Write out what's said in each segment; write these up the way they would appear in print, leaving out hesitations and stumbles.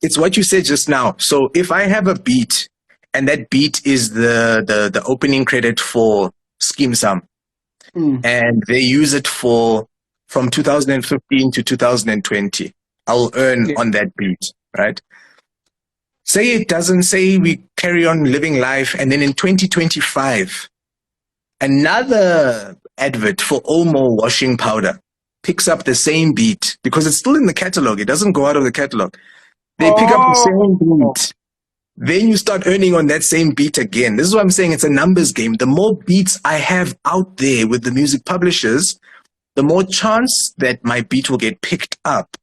it's what you said just now. So if I have a beat, and that beat is the opening credit for Scheme Sum, and they use it for from 2015 to 2020, I'll earn Yeah. on that beat, right? Say it doesn't, say we carry on living life, and then in 2025, another advert for Omo washing powder picks up the same beat because it's still in the catalog. It doesn't go out of the catalog. They pick up the Oh, same beat. Then you start earning on that same beat again. This is what I'm saying. It's a numbers game. The more beats I have out there with the music publishers, the more chance that my beat will get picked up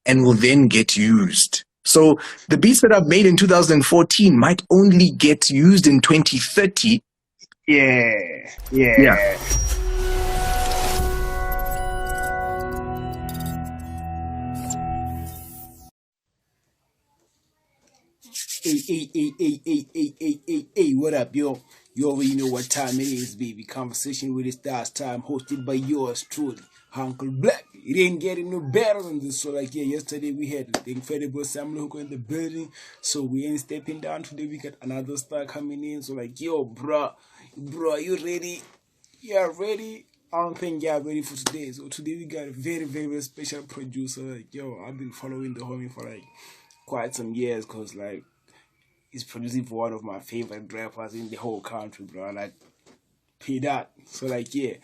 and will then get used. So the beats that I've made in 2014 might only get used in 2030. yeah, Yeah. yeah. Hey, what up, yo? You already know what time it is, baby. Conversation with the Stars time, hosted by yours truly, Uncle Black. It ain't getting no better than this. So, like, yeah, yesterday we had the incredible Samuel Hooker in the building. So, we ain't stepping down today. We got another star coming in. So, like, yo, bro, you ready? Yeah, ready? I don't think you're ready for today. So, today we got a very, very special producer. Like, yo, I've been following the homie for like quite some years because, like, he's producing for one of my favorite rappers in the whole country, bro. Like, P Dot. So, like, yeah,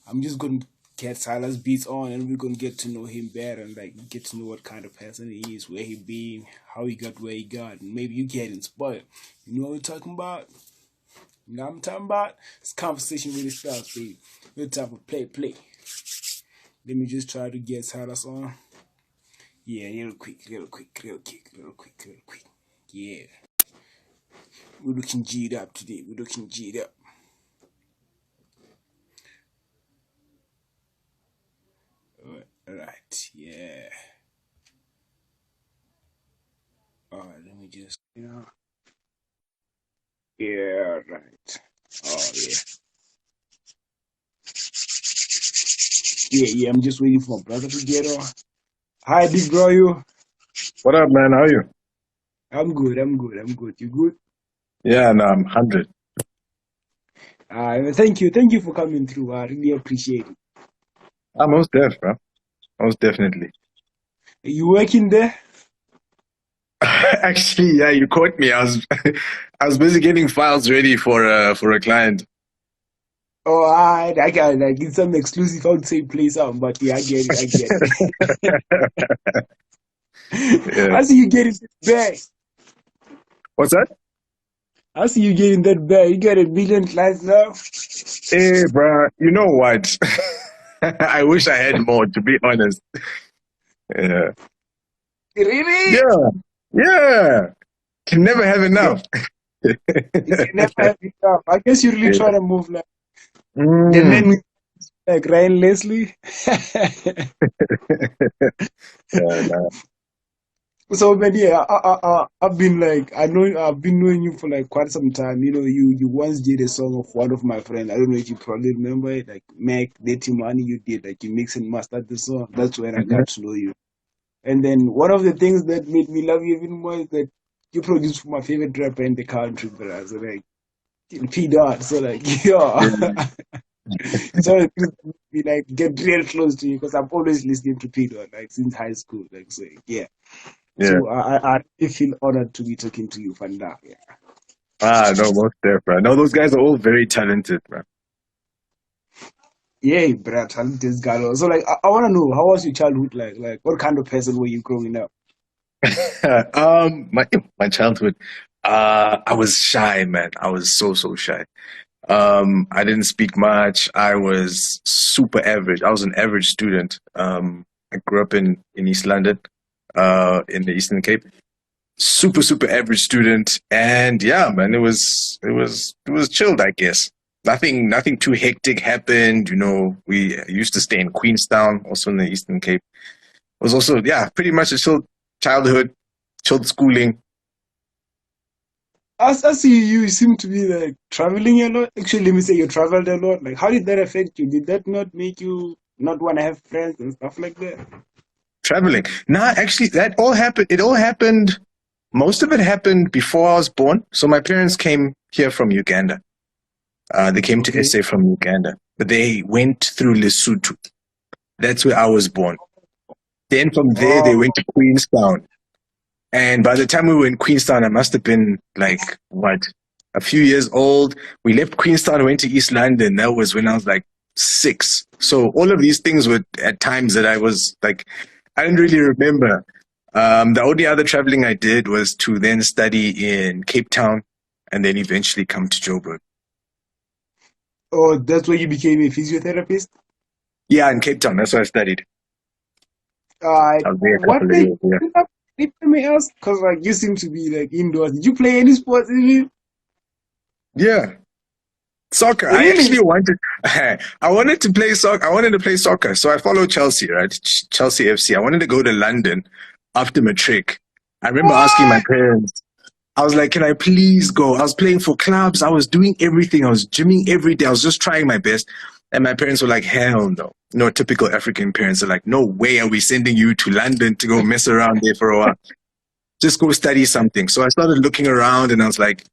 I'm just gonna get Silas beats on, and we're gonna get to know him better and like get to know what kind of person he is, where he been, how he got where he got, and maybe you get inspired. You know what we're talking about? You know what I'm talking about? It's conversation with the stars, baby. No time for play. Let me just try to get Silas on. Yeah, real quick. Yeah. We're looking G'd up today. Alright, yeah. Alright, let me just, yeah, right. Oh, yeah. Yeah, I'm just waiting for my brother to get on. Hi, big bro, you. What up, man? How are you? I'm good. You good? Yeah, no, I'm 100. Thank you for coming through. I really appreciate it. I'm most def, bro. Most definitely. Are you working there? Actually, yeah, you caught me. I was busy getting files ready for a client. Oh, I got like it's some exclusive. I would say play some, but yeah, I get it. Yeah. I see you getting that bag. What's that? I see you getting that bag. You got a million clients now. Hey, bro. You know what? I wish I had more, to be honest. Yeah. Really? Yeah. Yeah. Can never have Yeah, enough. you can never have enough. I guess you really try Yeah. to move like the Mm. men like Ryan Leslie. Yeah, nah. So, man, yeah, I've been like, I've been knowing you for like quite some time. You know, you once did a song of one of my friends. I don't know if you probably remember it, like Mac, Dirty Money. You did like you mix and mastered the song. That's when I Mhm. got to know you. And then one of the things that made me love you even more is that you produced for my favorite rapper in the country, bro. So like P Dot. So like, yeah. Yeah. So it made me like get real close to you because I'm always listening to P Dot like since high school. Like so, yeah. Yeah. So I really feel honored to be talking to you, Fanda. Yeah. Ah, no, most def, bro. No, those guys are all very talented, bro. Yeah, bro, this guy. So like, I want to know how was your childhood like? Like, what kind of person were you growing up? My childhood, I was shy, man. I was so shy. I didn't speak much. I was super average. I was an average student. I grew up in East London, in the Eastern Cape. Super average student, and yeah, man, it was chilled, I guess. Nothing too hectic happened. You know, we used to stay in Queenstown, also in the Eastern Cape. It was also, yeah, pretty much a chilled childhood, chilled schooling. I see you seem to be like traveling a lot. Actually, let me say you traveled a lot. Like, how did that affect you? Did that not make you not want to have friends and stuff like that? traveling. Nah, actually, that all happened. It all happened. Most of it happened before I was born. So my parents came here from Uganda. They came to Okay. SA from Uganda, but they went through Lesotho. That's where I was born. Then from there, they Oh, went to Queenstown. And by the time we were in Queenstown, I must have been like, what, a few years old. We left Queenstown and went to East London. That was when I was like 6. So all of these things were at times that I was like, I didn't really remember. The only other traveling I did was to then study in Cape Town and then eventually come to Joburg. oh, that's where you became a physiotherapist. Yeah, in Cape Town. That's where I studied. I was there a What couple of made years. Yeah. you up? If I may ask, because like you seem to be like indoors. Did you play any sports even? Yeah. Soccer. I Really? actually wanted. I wanted to play soccer. I wanted to play soccer. So I followed Chelsea, right? Chelsea FC. I wanted to go to London after matric. I remember asking my What? parents. I was like, "Can I please go?" I was playing for clubs. I was doing everything. I was gymming every day. I was just trying my best. And my parents were like, "Hell no!" No, typical African parents are like, "No way are we sending you to London to go mess around there for a while. Just go study something." So I started looking around, and I was like,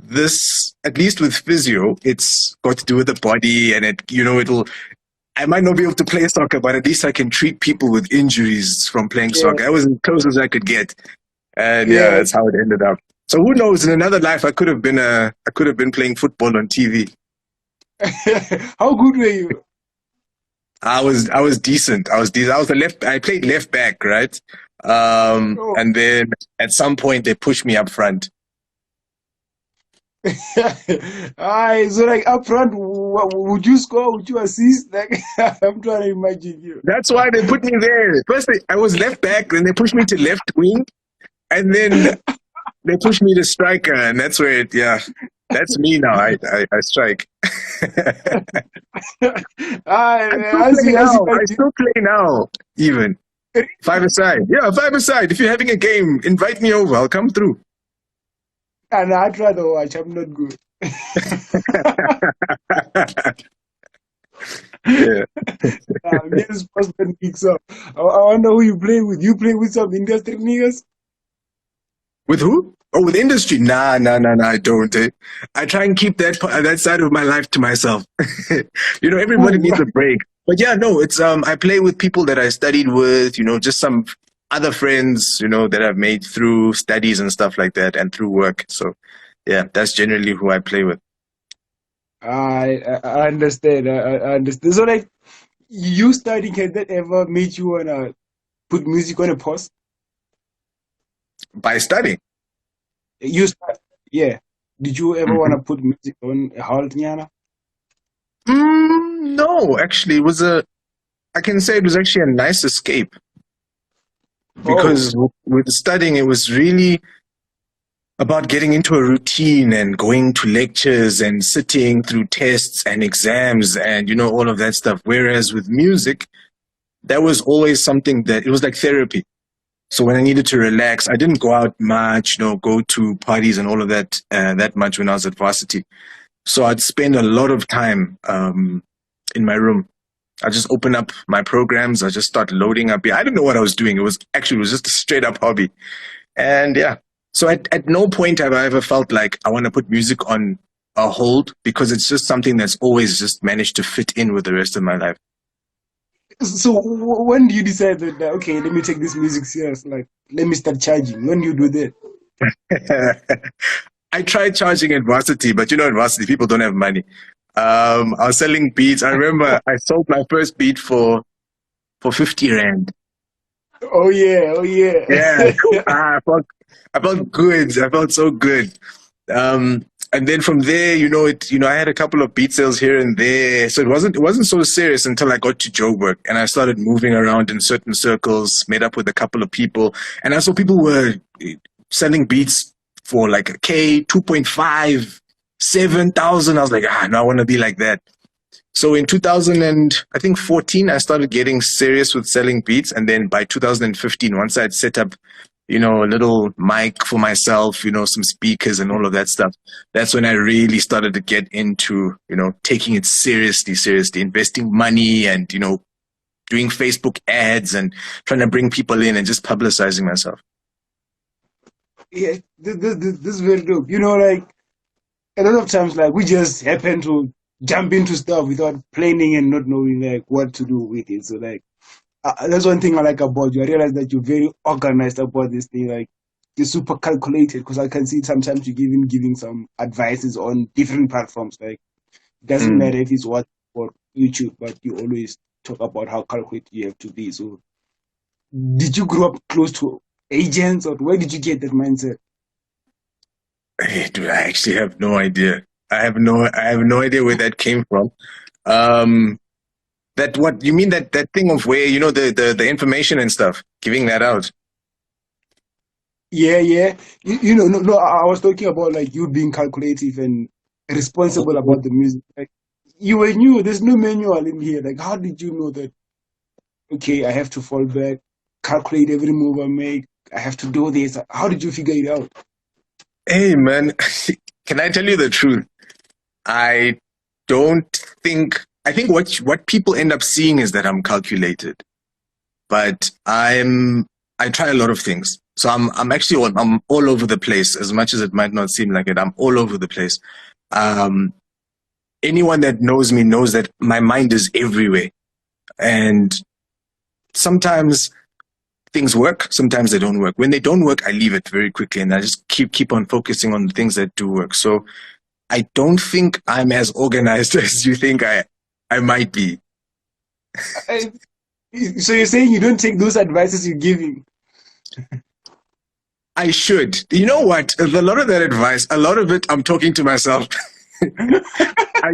this, at least with physio, it's got to do with the body, and it'll, I might not be able to play soccer, but at least I can treat people with injuries from playing Yeah, soccer. That was as close as I could get. And yeah, yeah. that's how it ended up. So who knows, in another life I could have been playing football on TV. How good were you? I was decent. I was I played left back, right? Oh. And then at some point they pushed me up front. Alright, so like up front, would you score? Would you assist? Like I'm trying to imagine you. That's why they put me there. First, I was left back, then they pushed me to left wing, and then they pushed me to striker, and that's where yeah, that's me now. I strike. Alright, I man, still as play you as you now. I still play now, even five aside. Yeah, five aside. If you're having a game, invite me over. I'll come through. and I'd rather watch. I'm not good. Yeah. Yes, person picks up. I wonder who you play with. You play with some industry niggas? With who? Oh, with industry? Nah, nah, nah, nah. I don't. I try and keep that side of my life to myself. Everybody Who? needs a break. But yeah, no, it's I play with people that I studied with. Just some other friends. That I've made through studies and stuff like that, and through work. So yeah, that's generally who I play with. I understand. I understand. So like you studying, has that ever made you wanna put music on a pause? By studying. You start, yeah. Did you ever Mhm. wanna put music on a halt, Nyana? No, actually, I can say it was actually a nice escape Oh, because with studying, it was really about getting into a routine and going to lectures and sitting through tests and exams and all of that stuff. Whereas with music, that was always something that it was like therapy. So when I needed to relax, I didn't go out much, go to parties and all of that much when I was at varsity. So I'd spend a lot of time in my room. I just open up my programs. I just start loading up. I didn't know what I was doing. It was just a straight up hobby. And yeah, so at no point have I ever felt like I want to put music on a hold because it's just something that's always just managed to fit in with the rest of my life. so when do you decide that okay, let me take this music serious? Like, let me start charging. When do you do that? I tried charging at varsity, but at varsity people don't have money. I was selling beats. I remember I sold my first beat for 50 rand. Oh yeah, oh yeah. Yeah, cool. I felt good. I felt so good. Um, and then from there, I had a couple of beat sales here and there. So it wasn't so serious until I got to Joburg and I started moving around in certain circles, met up with a couple of people, and I saw people were selling beats for like a K, 2.5, 7,000. I was like, no, I want to be like that. So in 2000 and I think 14, I started getting serious with selling beats. And then by 2015, once I'd set up, a little mic for myself, some speakers and all of that stuff, that's when I really started to get into, taking it seriously, investing money and, doing Facebook ads and trying to bring people in and just publicizing myself. Yeah, this is very dope. Like a lot of times, like we just happen to jump into stuff without planning and not knowing like what to do with it. So like that's one thing I like about you. I realize that you're very organized about this thing. Like you're super calculated because I can see sometimes you giving some advices on different platforms. Like it doesn't Mm. matter if it's what or YouTube, but you always talk about how calculated you have to be. So did you grow up close to agents, or where did you get that mindset? Hey, dude, I actually have no idea. I have no idea where that came from. Um, that what you mean that thing of where the information and stuff, giving that out. Yeah, yeah. No, I was talking about like you being calculative and responsible Oh, about the music. Like you were new. There's no manual in here. Like, how did you know that? Okay, I have to fall back, calculate every move I make. I have to do this. How did you figure it out? hey man, can I tell you the truth? I don't think. I think what people end up seeing is that I'm calculated, but I try a lot of things. So I'm all over the place. As much as it might not seem like it, I'm all over the place. Um, Anyone that knows me knows that my mind is everywhere, and sometimes things work, sometimes they don't work. When they don't work, I leave it very quickly, and I just keep on focusing on the things that do work. So I don't think I'm as organized as you think I might be. I, so you're saying you don't take those advices you're giving? I should. You know what? A lot of that advice, a lot of it, I'm talking to myself. I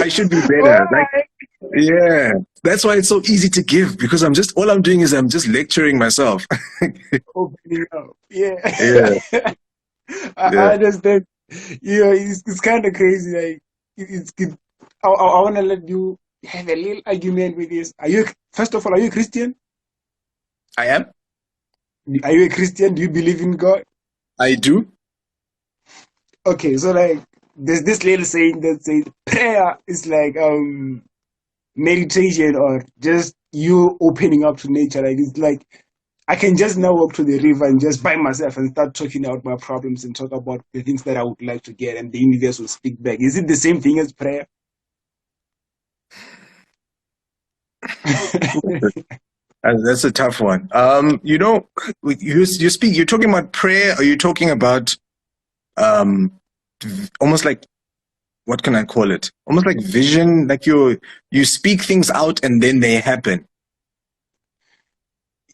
I should be All better. Like, right. yeah, that's why it's so easy to give because all I'm doing is I'm just lecturing myself. Opening up. Yeah. Yeah, I yeah. understand. It's kind of crazy. Like I want to let you have a little argument with this. First of all, are you a Christian? I am. Are you a Christian? Do you believe in God? I do. Okay, so like there's this little saying that says prayer is like meditation or just you opening up to nature. Like it's like I can just now walk to the river and just by myself and start talking out my problems and talk about the things that I would like to get, and the universe will speak back. Is it the same thing as prayer? That's a tough one. you're talking about prayer, or you're talking about um, almost like, what can I call it? Almost like vision, like you speak things out and then they happen.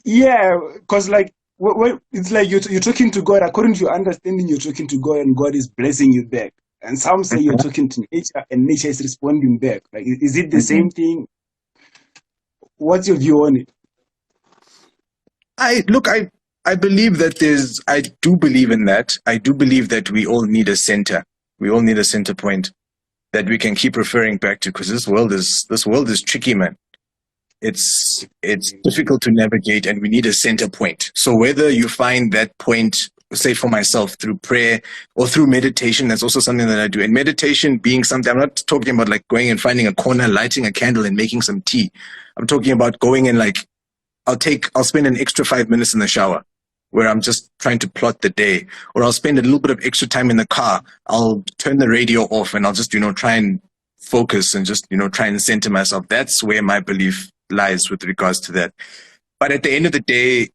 Yeah, because like it's like you're talking to God according to your understanding. You're talking to God, and God is blessing you back. And some say you're Mhm, talking to nature, and nature is responding back. Like, is it the mhm. same thing? What's your view on it? I look, I believe that I do believe in that. I do believe that we all need a center. We all need a center point that we can keep referring back to, because this world is tricky, man. It's difficult to navigate, and we need a center point. So whether you find that point, say for myself, through prayer or through meditation, that's also something that I do. And meditation being something, I'm not talking about like going and finding a corner, lighting a candle and making some tea. I'm talking about going and like, I'll spend an extra 5 minutes in the shower where I'm just trying to plot the day, or I'll spend a little bit of extra time in the car. I'll turn the radio off and I'll just, try and focus and just, try and center myself. That's where my belief lies with regards to that. But at the end of the day,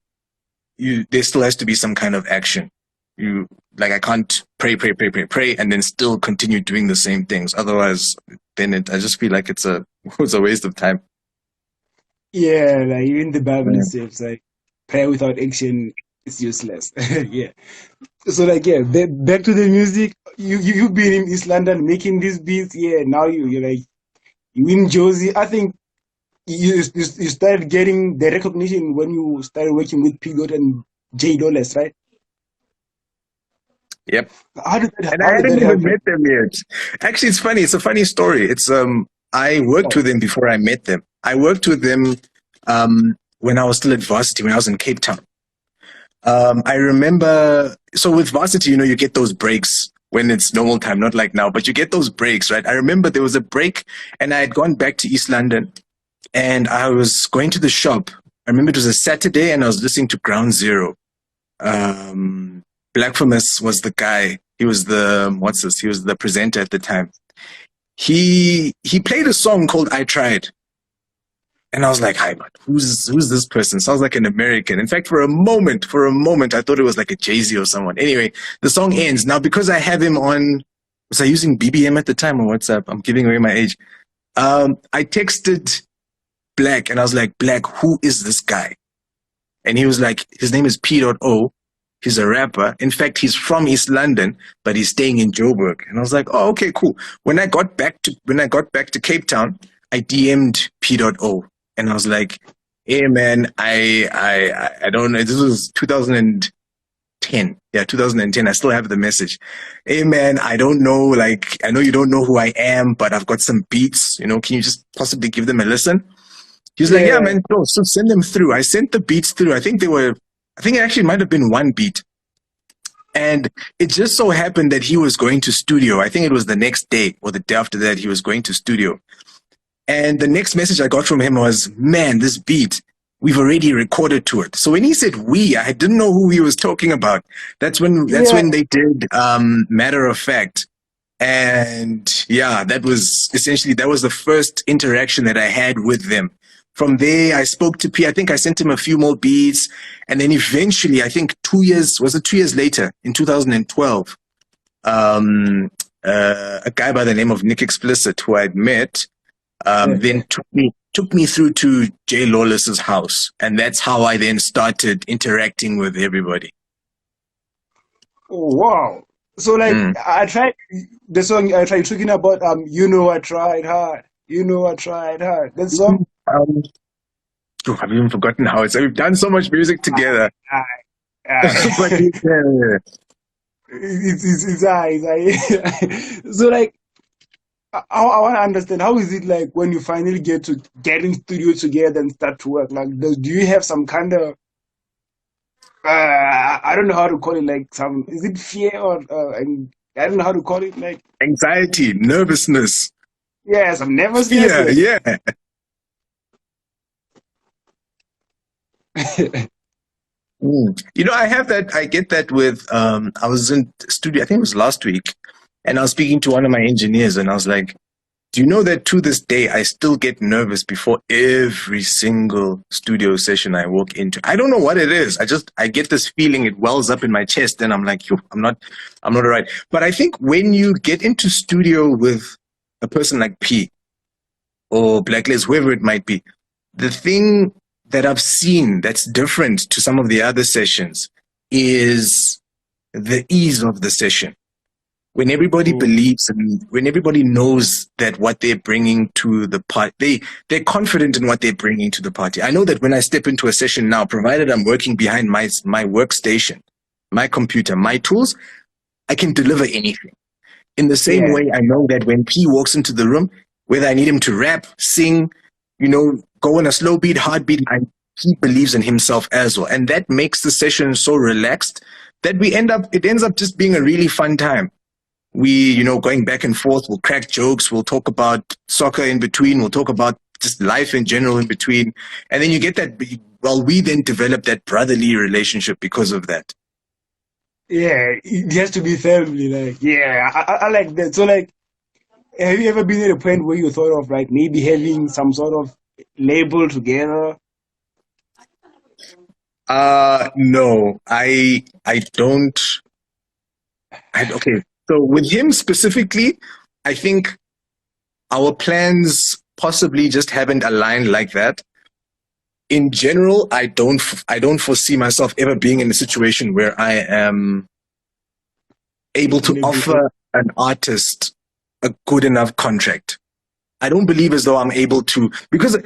there still has to be some kind of action. You like, I can't pray, and then still continue doing the same things. Otherwise, I just feel like it's a waste of time. Yeah, like even the Bible Yeah. itself, like prayer without action is useless. Yeah. So like yeah, back to the music. You've been in East London making these beats. Yeah, now you're like you in Josie. I think you started getting the recognition when you started working with P Dot and J Dollars, right? Yep. And I How did hadn't that even happen? met them yet. Actually, it's funny. It's a funny story. I worked Oh, with them before I met them. I worked with them when I was still at varsity, when I was in Cape Town. I remember, so with varsity, you get those breaks. when it's normal time, not like now, but you get those breaks, right? I remember there was a break and I had gone back to East London and I was going to the shop. I remember it was a Saturday and I was listening to Ground Zero. Black Famous was the guy. He was the, what's this? He was the presenter at the time. He played a song called I Tried. And I was like, hi, man, who's this person? Sounds like an American. In fact, for a moment, I thought it was like a Jay-Z or someone. Anyway, the song ends. Now, because I have him on, was I using BBM at the time or WhatsApp? I'm giving away my age. I texted Black and I was like, Black, who is this guy? And he was like, his name is P.O. He's a rapper. In fact, he's from East London, but he's staying in Joburg. And I was like, oh, okay, cool. When I got back to Cape Town, I DM'd P.O. And I was like, hey man, I don't know. This was 2010. Yeah, 2010. I still have the message. Hey man, I don't know, like, I know you don't know who I am, but I've got some beats, can you just possibly give them a listen? He was like, yeah, Yeah. man, no, so send them through. I sent the beats through. I think it actually might have been one beat. And it just so happened that he was going to studio. I think it was the next day or the day after that, he was going to studio. And the next message I got from him was, man, this beat, we've already recorded to it. So when he said we, I didn't know who he was talking about. That's when Yeah. they did Matter of Fact. And yeah, that was the first interaction that I had with them. From there, I spoke to P. I think I sent him a few more beats. And then eventually, I think 2 years later, in 2012, a guy by the name of Nick Explicit, who I'd met, then took me through to Jay Lawless's house. And that's how I then started interacting with everybody. Oh wow. So like I tried the song I tried talking about I tried hard. I tried hard. That song. Um, I've even forgotten how it's. We've done so much music together. But Uh, yeah. it's so like I want to understand how is it like when you finally get in studio together and start to work? Like, do you have some kind of I don't know how to call it. Like, some is it fear or and I don't know how to call it. Like, Anxiety, nervousness, yeah, some nervousness. fear. Yeah. I get that with, I was in studio, I think it was last week, and I was speaking to one of my engineers, and I was like, do you know that to this day, I still get nervous before every single studio session I walk into? I don't know what it is. I get this feeling, it wells up in my chest, and I'm like, yo, I'm not all right. But I think when you get into studio with a person like P or Blacklist, whoever it might be, the thing that I've seen that's different to some of the other sessions is the ease of the session. When everybody believes and when everybody knows that what they're bringing to the party, they're confident in what they're bringing to the party. I know that when I step into a session now, provided I'm working behind my workstation, my computer, my tools, I can deliver anything. In the same Yeah. way, I know that when P walks into the room, whether I need him to rap, sing, go on a slow beat, hard beat, he believes in himself as well. And that makes the session so relaxed that it ends up just being a really fun time. We, going back and forth, we'll crack jokes, we'll talk about soccer in between, we'll talk about just life in general in between. And then you get that, we then develop that brotherly relationship because of that. Yeah, it has to be family. Like, yeah, I like that. So, like, have you ever been at a point where you thought of like maybe having some sort of label together? No, I don't. Okay. So with him specifically, I think our plans possibly just haven't aligned like that. In general, I don't foresee myself ever being in a situation where I am able to offer an artist a good enough contract. I don't believe as though I'm able to, because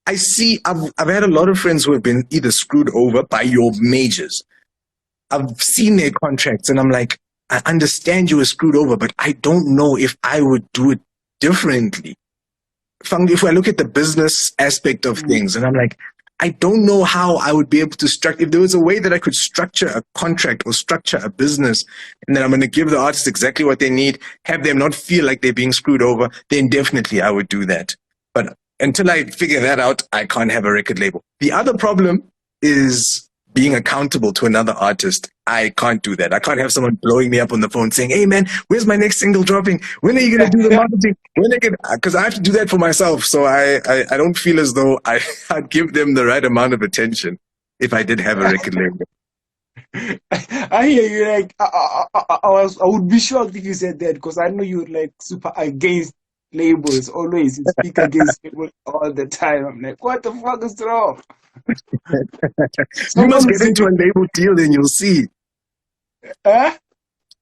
I see I've had a lot of friends who have been either screwed over by your majors. I've seen their contracts and I'm like, I understand you were screwed over, but I don't know if I would do it differently. If I look at the business aspect of things and I'm like, I don't know how I would be able to structure, if there was a way that I could structure a contract or structure a business, and then I'm going to give the artists exactly what they need, have them not feel like they're being screwed over, then definitely I would do that. But until I figure that out, I can't have a record label. The other problem is being accountable to another artist. I can't do that. I can't have someone blowing me up on the phone saying, "Hey man, where's my next single dropping? When are you going to do the marketing? When are you gonna?" Because I have to do that for myself. So I don't feel as though I'd give them the right amount of attention if I did have a record label. I hear you. Like I would be shocked if you said that because I know you're like super against labels. Always you speak against labels all the time. I'm like, what the fuck is wrong? You Someone must would get say, into a label deal, then you'll see. huh?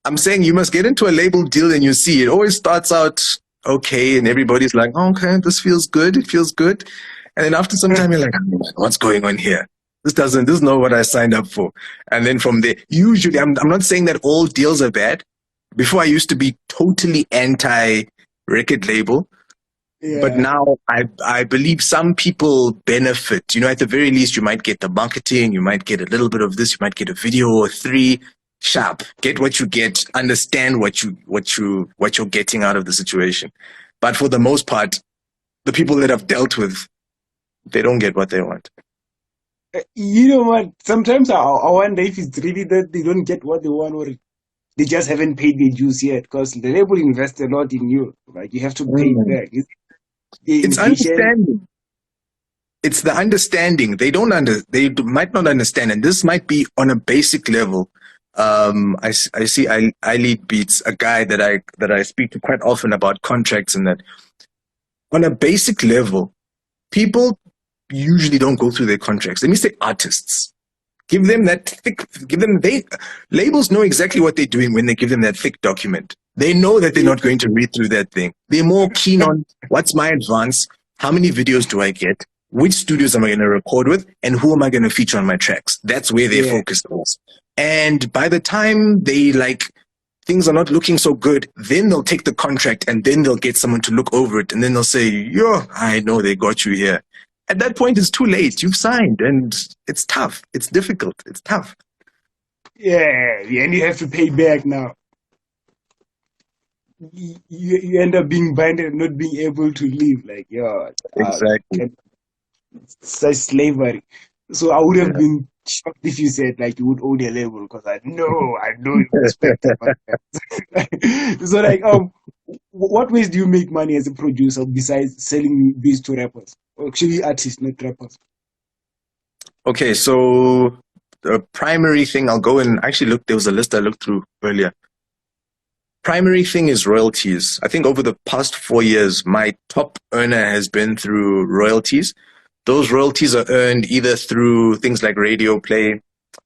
I'm saying you must get into a label deal and you see. It always starts out okay, and everybody's like, "Oh, okay, this feels good. It feels good." And then after some time, you're like, "Oh, man, what's going on here? This is not what I signed up for." And then from there, usually, I'm not saying that all deals are bad. Before I used to be totally anti record label, but Yeah, now I believe some people benefit. You know, at the very least, you might get the marketing, you might get a little bit of this, you might get a video or three. Sharp. Get what you get. Understand what you're getting out of the situation. But for the most part, the people that I've dealt with, they don't get what they want. you know what? Sometimes I wonder if it's really that they don't get what they want, or they just haven't paid their dues yet. Because the label invests a lot in you. Like you have to pay it Mm. back. The It's impatient. understanding. It's the understanding. They might not understand, and this might be on a basic level. I see I lead beats, a guy that I speak to quite often about contracts, and that on a basic level, people usually don't go through their contracts. Let me say artists. Give them that thick, give them, they, labels know exactly what they're doing when they give them that thick document. They know that they're Yeah, not going to read through that thing. They're more keen on what's my advance, how many videos do I get, which studios am I going to record with, and who am I going to feature on my tracks. That's where their yeah, focus is. And by the time they like, things are not looking so good, then they'll take the contract and then they'll get someone to look over it and then they'll say, "Yo, I know they got you here." At that point, it's too late. You've signed and it's tough. It's difficult. It's tough. yeah, and you have to pay back now. You end up being binded and not being able to leave. Like, yeah, Exactly. such slavery. So I would have Yeah. been shocked if you said like you would own a label because I know you respect the content. So like what ways do you make money as a producer besides selling beats to rappers? Or actually artists, not rappers. Okay, so the primary thing I'll go and actually look, there was a list I looked through earlier. Primary thing is royalties. I think over the past 4 years, my top earner has been through royalties. Those royalties are earned either through things like radio play,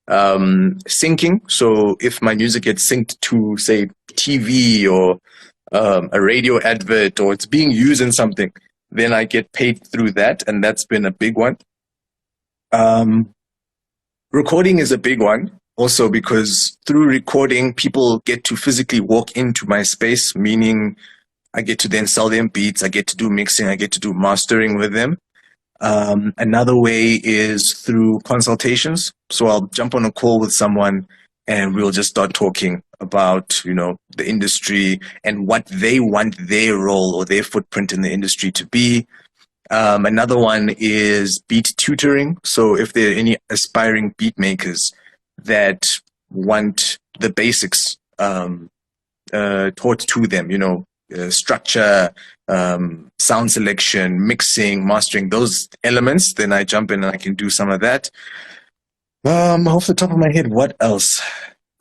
syncing. So if my music gets synced to, say, TV or a radio advert, or it's being used in something, then I get paid through that, and that's been a big one. Um, Recording is a big one also because through recording, people get to physically walk into my space, meaning I get to then sell them beats, I get to do mixing, I get to do mastering with them. Another way is through consultations. So I'll jump on a call with someone and we'll just start talking about, you know, the industry and what they want their role or their footprint in the industry to be. Another one is beat tutoring. So if there are any aspiring beat makers that want the basics taught to them, you know, structure, sound selection, mixing, mastering, those elements, then I jump in and I can do some of that. Off the top of my head, what else?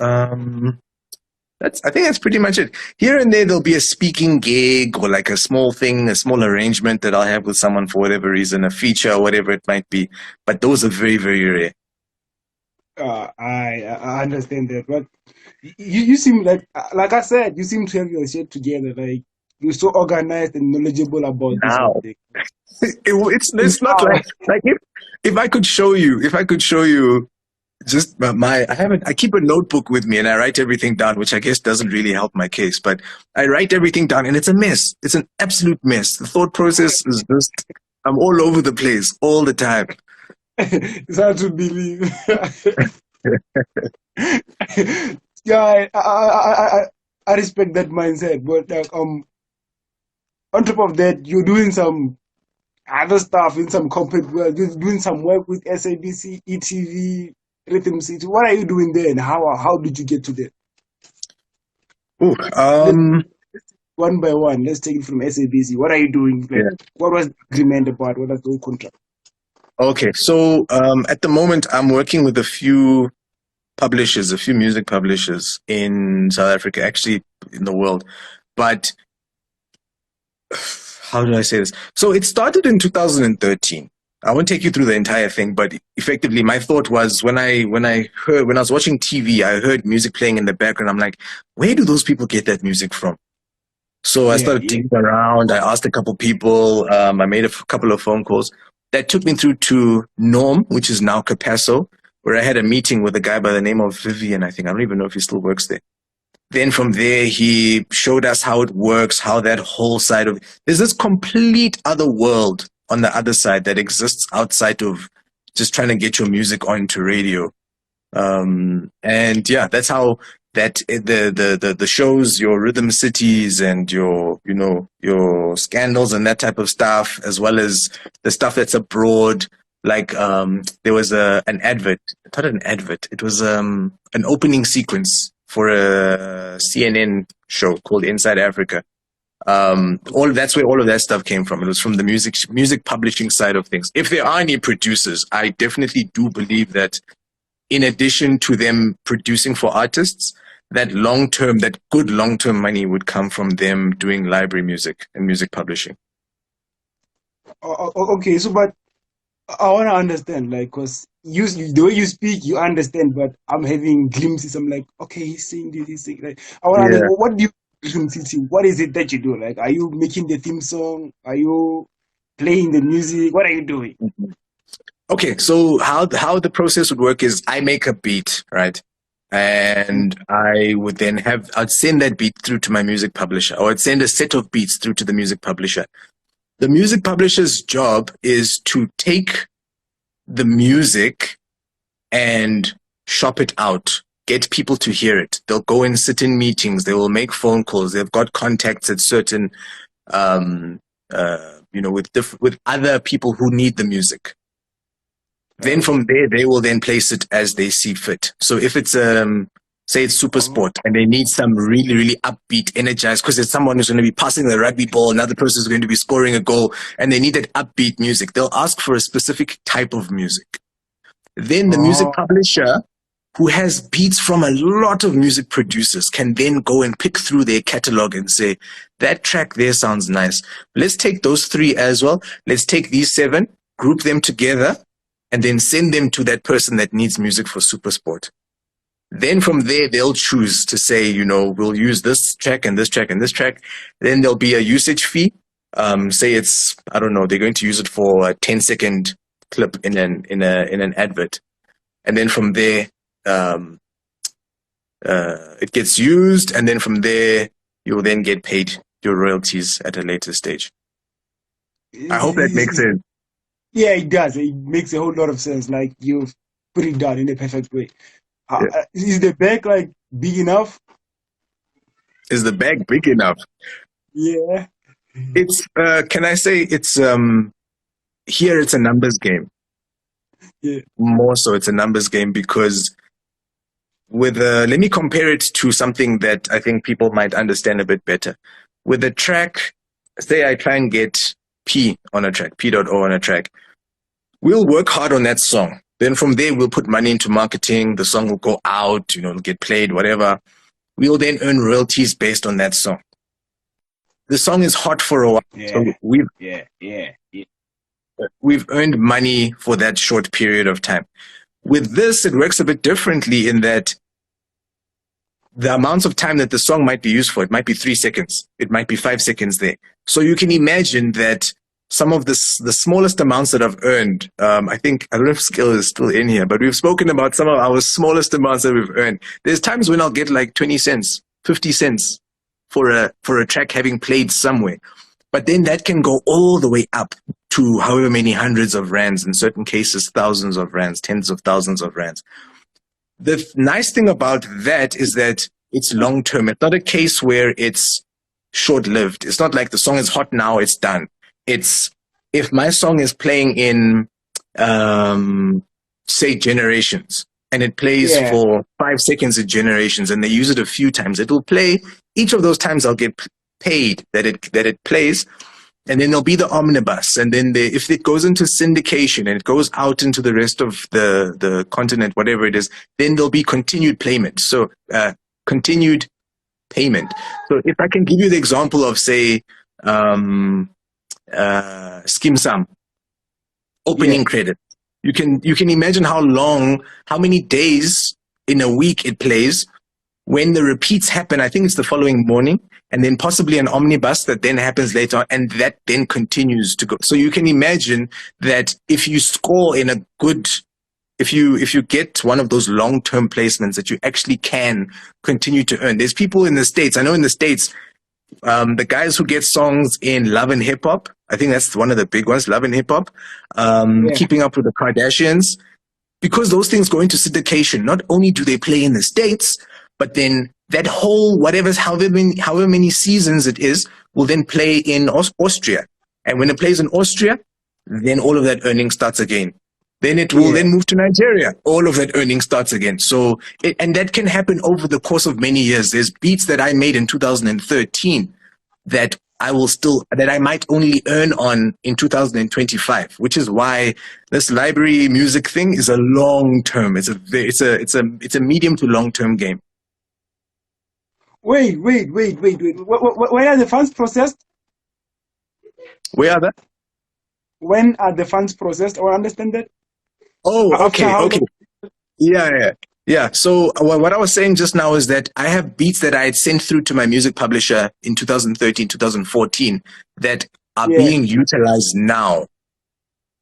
I think that's pretty much it. Here and there, there'll be a speaking gig or like a small thing, a small arrangement that I'll have with someone for whatever reason, a feature or whatever it might be. But those are very, very rare. I understand that, but you seem like I said, you seem to have your shit together. Like you're so organized and knowledgeable about this whole Now, thing. it's not Now, like if I could show you just I keep a notebook with me and I write everything down, which I guess doesn't really help my case, but I write everything down and it's a mess. It's an absolute mess. The thought process is just, I'm all over the place all the time. It's hard to believe. Yeah, I respect that mindset, but like, on top of that, you're doing some other stuff in some corporate world. You're doing some work with SABC, ETV, Rhythm City. What are you doing there, and how did you get to that? Ooh, Let's one by one. Let's take it from SABC. What are you doing? Like, yeah. what was the agreement about? What was the whole contract? Okay, so at the moment, I'm working with a few publishers, a few music publishers in South Africa, actually in the world. But how do I say this? So it started in 2013. I won't take you through the entire thing, but effectively, my thought was when I was watching TV, I heard music playing in the background. I'm like, where do those people get that music from? So I Yeah, started yeah. digging around. I asked a couple people. I made a couple of phone calls. That took me through to Norm, which is now Capasso, where I had a meeting with a guy by the name of Vivian, I think. I don't even know if he still works there. Then from there, he showed us how it works, how that whole side of there's this complete other world on the other side that exists outside of just trying to get your music onto radio. And yeah, that's how the shows, your rhythm cities and your, your scandals and that type of stuff, as well as the stuff that's abroad. Like, there was an advert, not an advert. It was, an opening sequence for a CNN show called Inside Africa. All that's where all of that stuff came from. It was from the music publishing side of things. If there are any producers, I definitely do believe that in addition to them producing for artists, that good long term money would come from them doing library music and music publishing. Okay, so but I want to understand, like, cause the way you speak, you understand, but I'm having glimpses. I'm like, okay, he's saying this, he's saying like, I want to understand. Yeah. What do you Rhythm City? What is it that you do? Like, are you making the theme song? Are you playing the music? What are you doing? Okay, so how the process would work is I make a beat, right? And I'd send that beat through to my music publisher, or I'd send a set of beats through to the music publisher. The music publisher's job is to take the music and shop it out, get people to hear it. They'll go and sit in meetings. They will make phone calls. They've got contacts at certain, um, with other people who need the music. Then Okay. from there, they will then place it as they see fit. So if it's, say it's super Oh, sport and they need some really, really upbeat, energized, because there's someone who's going to be passing the rugby ball, another person is going to be scoring a goal, and they need that upbeat music. They'll ask for a specific type of music. Then the music oh, publisher, who has beats from a lot of music producers, can then go and pick through their catalog and say, that track there sounds nice. Let's take those three as well. Let's take these seven, group them together, and then send them to that person that needs music for Supersport. Then from there, they'll choose to say, we'll use this track and this track and this track. Then there'll be a usage fee. Say it's, I don't know, they're going to use it for a 10-second clip in an advert. And then from there, um, it gets used. And then from there, you'll then get paid your royalties at a later stage. I hope that makes sense. yeah, it does. It makes a whole lot of sense. Like you put it down in the perfect way. Yeah. Is the bag like big enough? Is the bag big enough? Yeah. It's, can I say here it's a numbers game. Yeah. More so, it's a numbers game because let me compare it to something that I think people might understand a bit better. With a track, say I try and get P on a track, P.O on a track. We'll work hard on that song. Then from there, we'll put money into marketing. The song will go out, get played, whatever. We'll then earn royalties based on that song. The song is hot for a while. Yeah. So we've Yeah. Yeah. Yeah. we've earned money for that short period of time. With this, it works a bit differently in that the amounts of time that the song might be used for, it might be 3 seconds, it might be 5 seconds there. So you can imagine that some of the smallest amounts that I've earned, I don't know if skill is still in here, but we've spoken about some of our smallest amounts that we've earned. There's times when I'll get like 20 cents, 50 cents for a track having played somewhere. But then that can go all the way up to however many hundreds of rands, in certain cases, thousands of rands, tens of thousands of rands. The nice thing about that is that it's long term. It's not a case where it's short lived. It's not like the song is hot now, it's done. It's if my song is playing in, say, Generations, and it plays Yeah, for 5 seconds in Generations, and they use it a few times, it will play. Each of those times, I'll get paid that it plays, and then there'll be the omnibus, and then if it goes into syndication and it goes out into the rest of the continent, whatever it is, then there'll be continued payment. So continued payment. So if I can give you the example of, say, Skim Sam yeah, opening credit, you can imagine how many days in a week it plays. When the repeats happen, I think it's the following morning, and then possibly an omnibus that then happens later on, and that then continues to go. So you can imagine that if you score in a good, if you get one of those long-term placements, that you actually can continue to earn. There's people in the States, I know in the States, the guys who get songs in Love and Hip Hop, I think that's one of the big ones, Love and Hip Hop, yeah, Keeping Up with the Kardashians, because those things go into syndication. Not only do they play in the States, but then that whole however many seasons it is will then play in Austria. And when it plays in Austria, then all of that earning starts again. Then it will yeah. then move to Nigeria. All of that earning starts again. So, and that can happen over the course of many years. There's beats that I made in 2013 that that I might only earn on in 2025, which is why this library music thing is a long term. It's a medium to long term game. Wait. When are the funds processed? Where are they? When are the funds processed? I understand that. Oh, After okay, how okay. long? Yeah. So what I was saying just now is that I have beats that I had sent through to my music publisher in 2013, 2014 that are Yeah. being utilized now.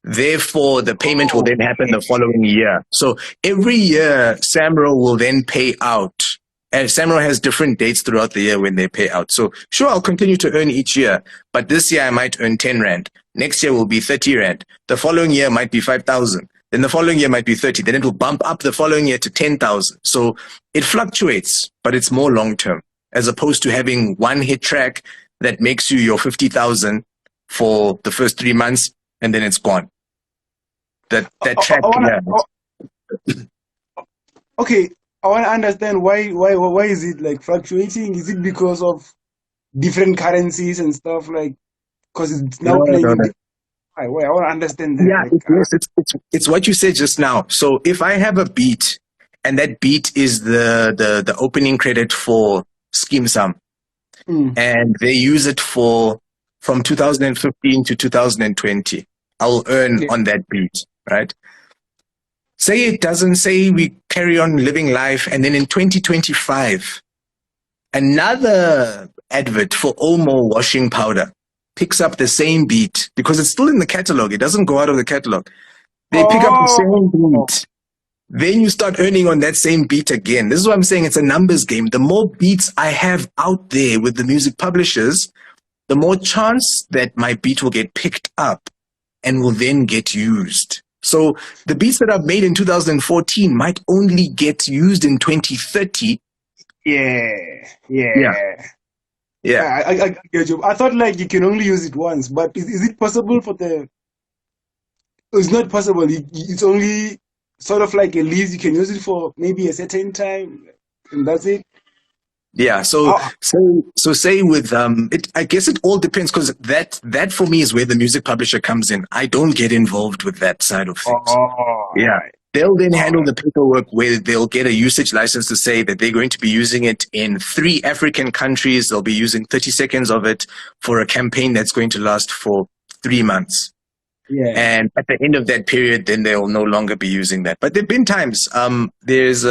Therefore, the payment will Oh, then happen okay. the following year. So every year, Samro will then pay out. And Samro has different dates throughout the year when they pay out. So sure, I'll continue to earn each year, but this year I might earn 10 Rand. Next year will be 30 Rand. The following year might be 5,000. Then the following year might be 30. Then it will bump up the following year to 10,000. So it fluctuates, but it's more long term as opposed to having one hit track that makes you your 50,000 for the first 3 months and then it's gone. That track, I wanna. yeah. Okay, I wanna understand why is it like fluctuating? Is it because of different currencies and stuff like? Because it's now No, playing no, in no. different. I wanna understand that. Yeah, Like, yes, it's what you said just now. So if I have a beat, and that beat is the opening credit for Scheme Sum, mm, and they use it for from 2015 to 2020, I'll earn yeah. on that beat, right? Say it doesn't, say we carry on living life, and then in 2025, another advert for Omo washing powder picks up the same beat because it's still in the catalog. It doesn't go out of the catalog. They pick up the same Oh, beat. Then you start earning on that same beat again. This is what I'm saying. It's a numbers game. The more beats I have out there with the music publishers, the more chance that my beat will get picked up and will then get used. So the beats that I've made in 2014 might only get used in 2030. yeah, Yeah, yeah. yeah. I get you. I thought like you can only use it once, but is it possible for the? It's not possible. It's only sort of like a lease. You can use it for maybe a certain time, and that's it. Yeah, How? so say with it, I guess it all depends because that for me is where the music publisher comes in. I don't get involved with that side of Oh, things. all Yeah. right, They'll then all handle right. the paperwork where they'll get a usage license to say that they're going to be using it in 3 African countries. They'll be using 30 seconds of it for a campaign that's going to last for 3 months. Yeah. And at the end of that period, then they'll no longer be using that. But there've been times, there's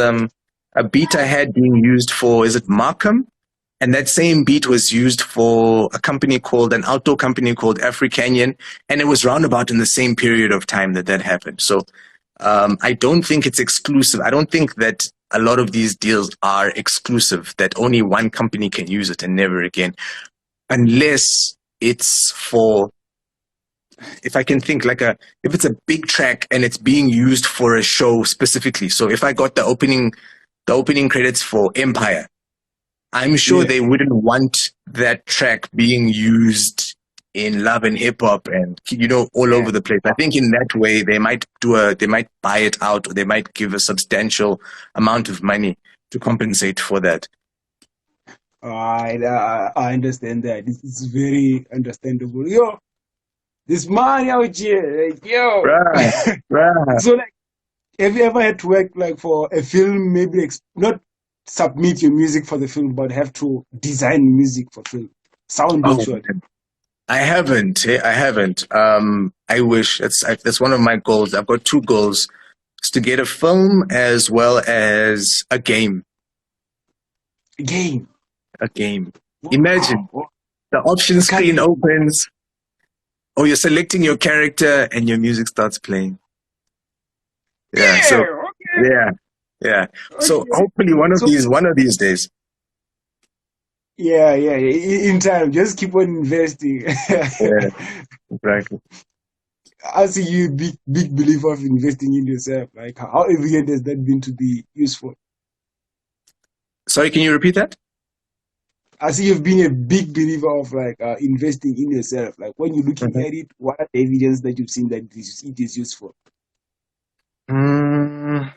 a beat I had being used for, is it Markham? And that same beat was used for an outdoor company called Africanyon. And it was roundabout in the same period of time that happened. So I don't think it's exclusive. I don't think that a lot of these deals are exclusive, that only one company can use it and never again, unless it's for if I can think like if it's a big track and it's being used for a show specifically. So if I got the opening credits for Empire, I'm sure Yeah, they wouldn't want that track being used in love and hip hop and all yeah. over the place. I think in that way they might buy it out, or they might give a substantial amount of money to compensate for that. I understand that. It's very understandable. Yo, this money out here, like, yo. Right, right. So like, have you ever had to work like for a film, maybe not submit your music for the film, but have to design music for film? Sound Oh, actually. I haven't. I haven't. I wish that's one of my goals. I've got two goals: is to get a film as well as a game. Game. A game. Imagine Wow. the option I can't screen even. opens, or you're selecting your character, and your music starts playing. Yeah. So Yeah. yeah, yeah. So Okay. hopefully So one of these days. yeah, yeah, yeah. In time, just keep on investing. Yeah, exactly. I see you big believer of investing in yourself. Like how evident has that been to be useful? Sorry, can you repeat that? I see you've been a big believer of like investing in yourself. Like when you're looking Mhm. at it, what are the evidence that you've seen that it is useful? Mm,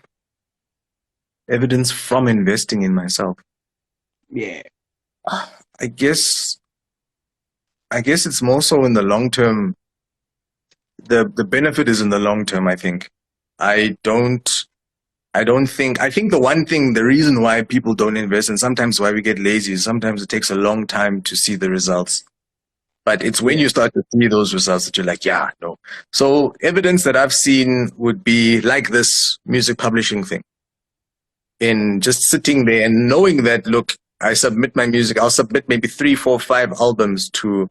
evidence from investing in myself. Yeah, I guess I guess it's more so in the long term. The benefit is in the long term, I think. I don't I think the reason why people don't invest and sometimes why we get lazy is sometimes it takes a long time to see the results. But it's when yeah, you start to see those results that you're like, yeah, no. So evidence that I've seen would be like this music publishing thing. In just sitting there and knowing that, look, I submit my music, I'll submit maybe three, four, five albums to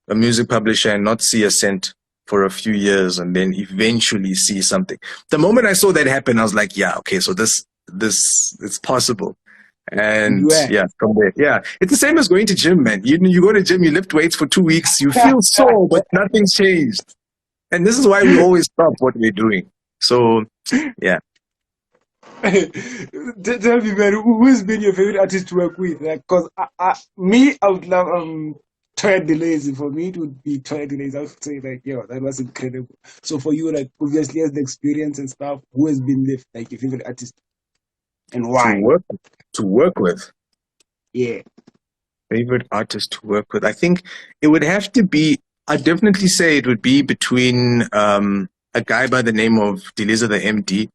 a music publisher and not see a cent for a few years and then eventually see something. The moment I saw that happen, I was like, yeah, okay, so this it's possible. And yeah. yeah, from there, yeah, it's the same as going to gym, man. You go to gym, you lift weights for 2 weeks, you feel sore, but nothing's changed. And this is why we always stop what we're doing. So yeah, Tell me, man, who's been your favorite artist to work with? Like, cause me, I would love Toya Delays. For me, it would be Toya Delays. I would say like, yo, that was incredible. So for you, like, obviously as the experience and stuff, who has been like your favorite artist and to why? work to work with. Yeah, Favorite artist to work with. I think it would have to be. I'd definitely say it would be between a guy by the name of Deliza the MD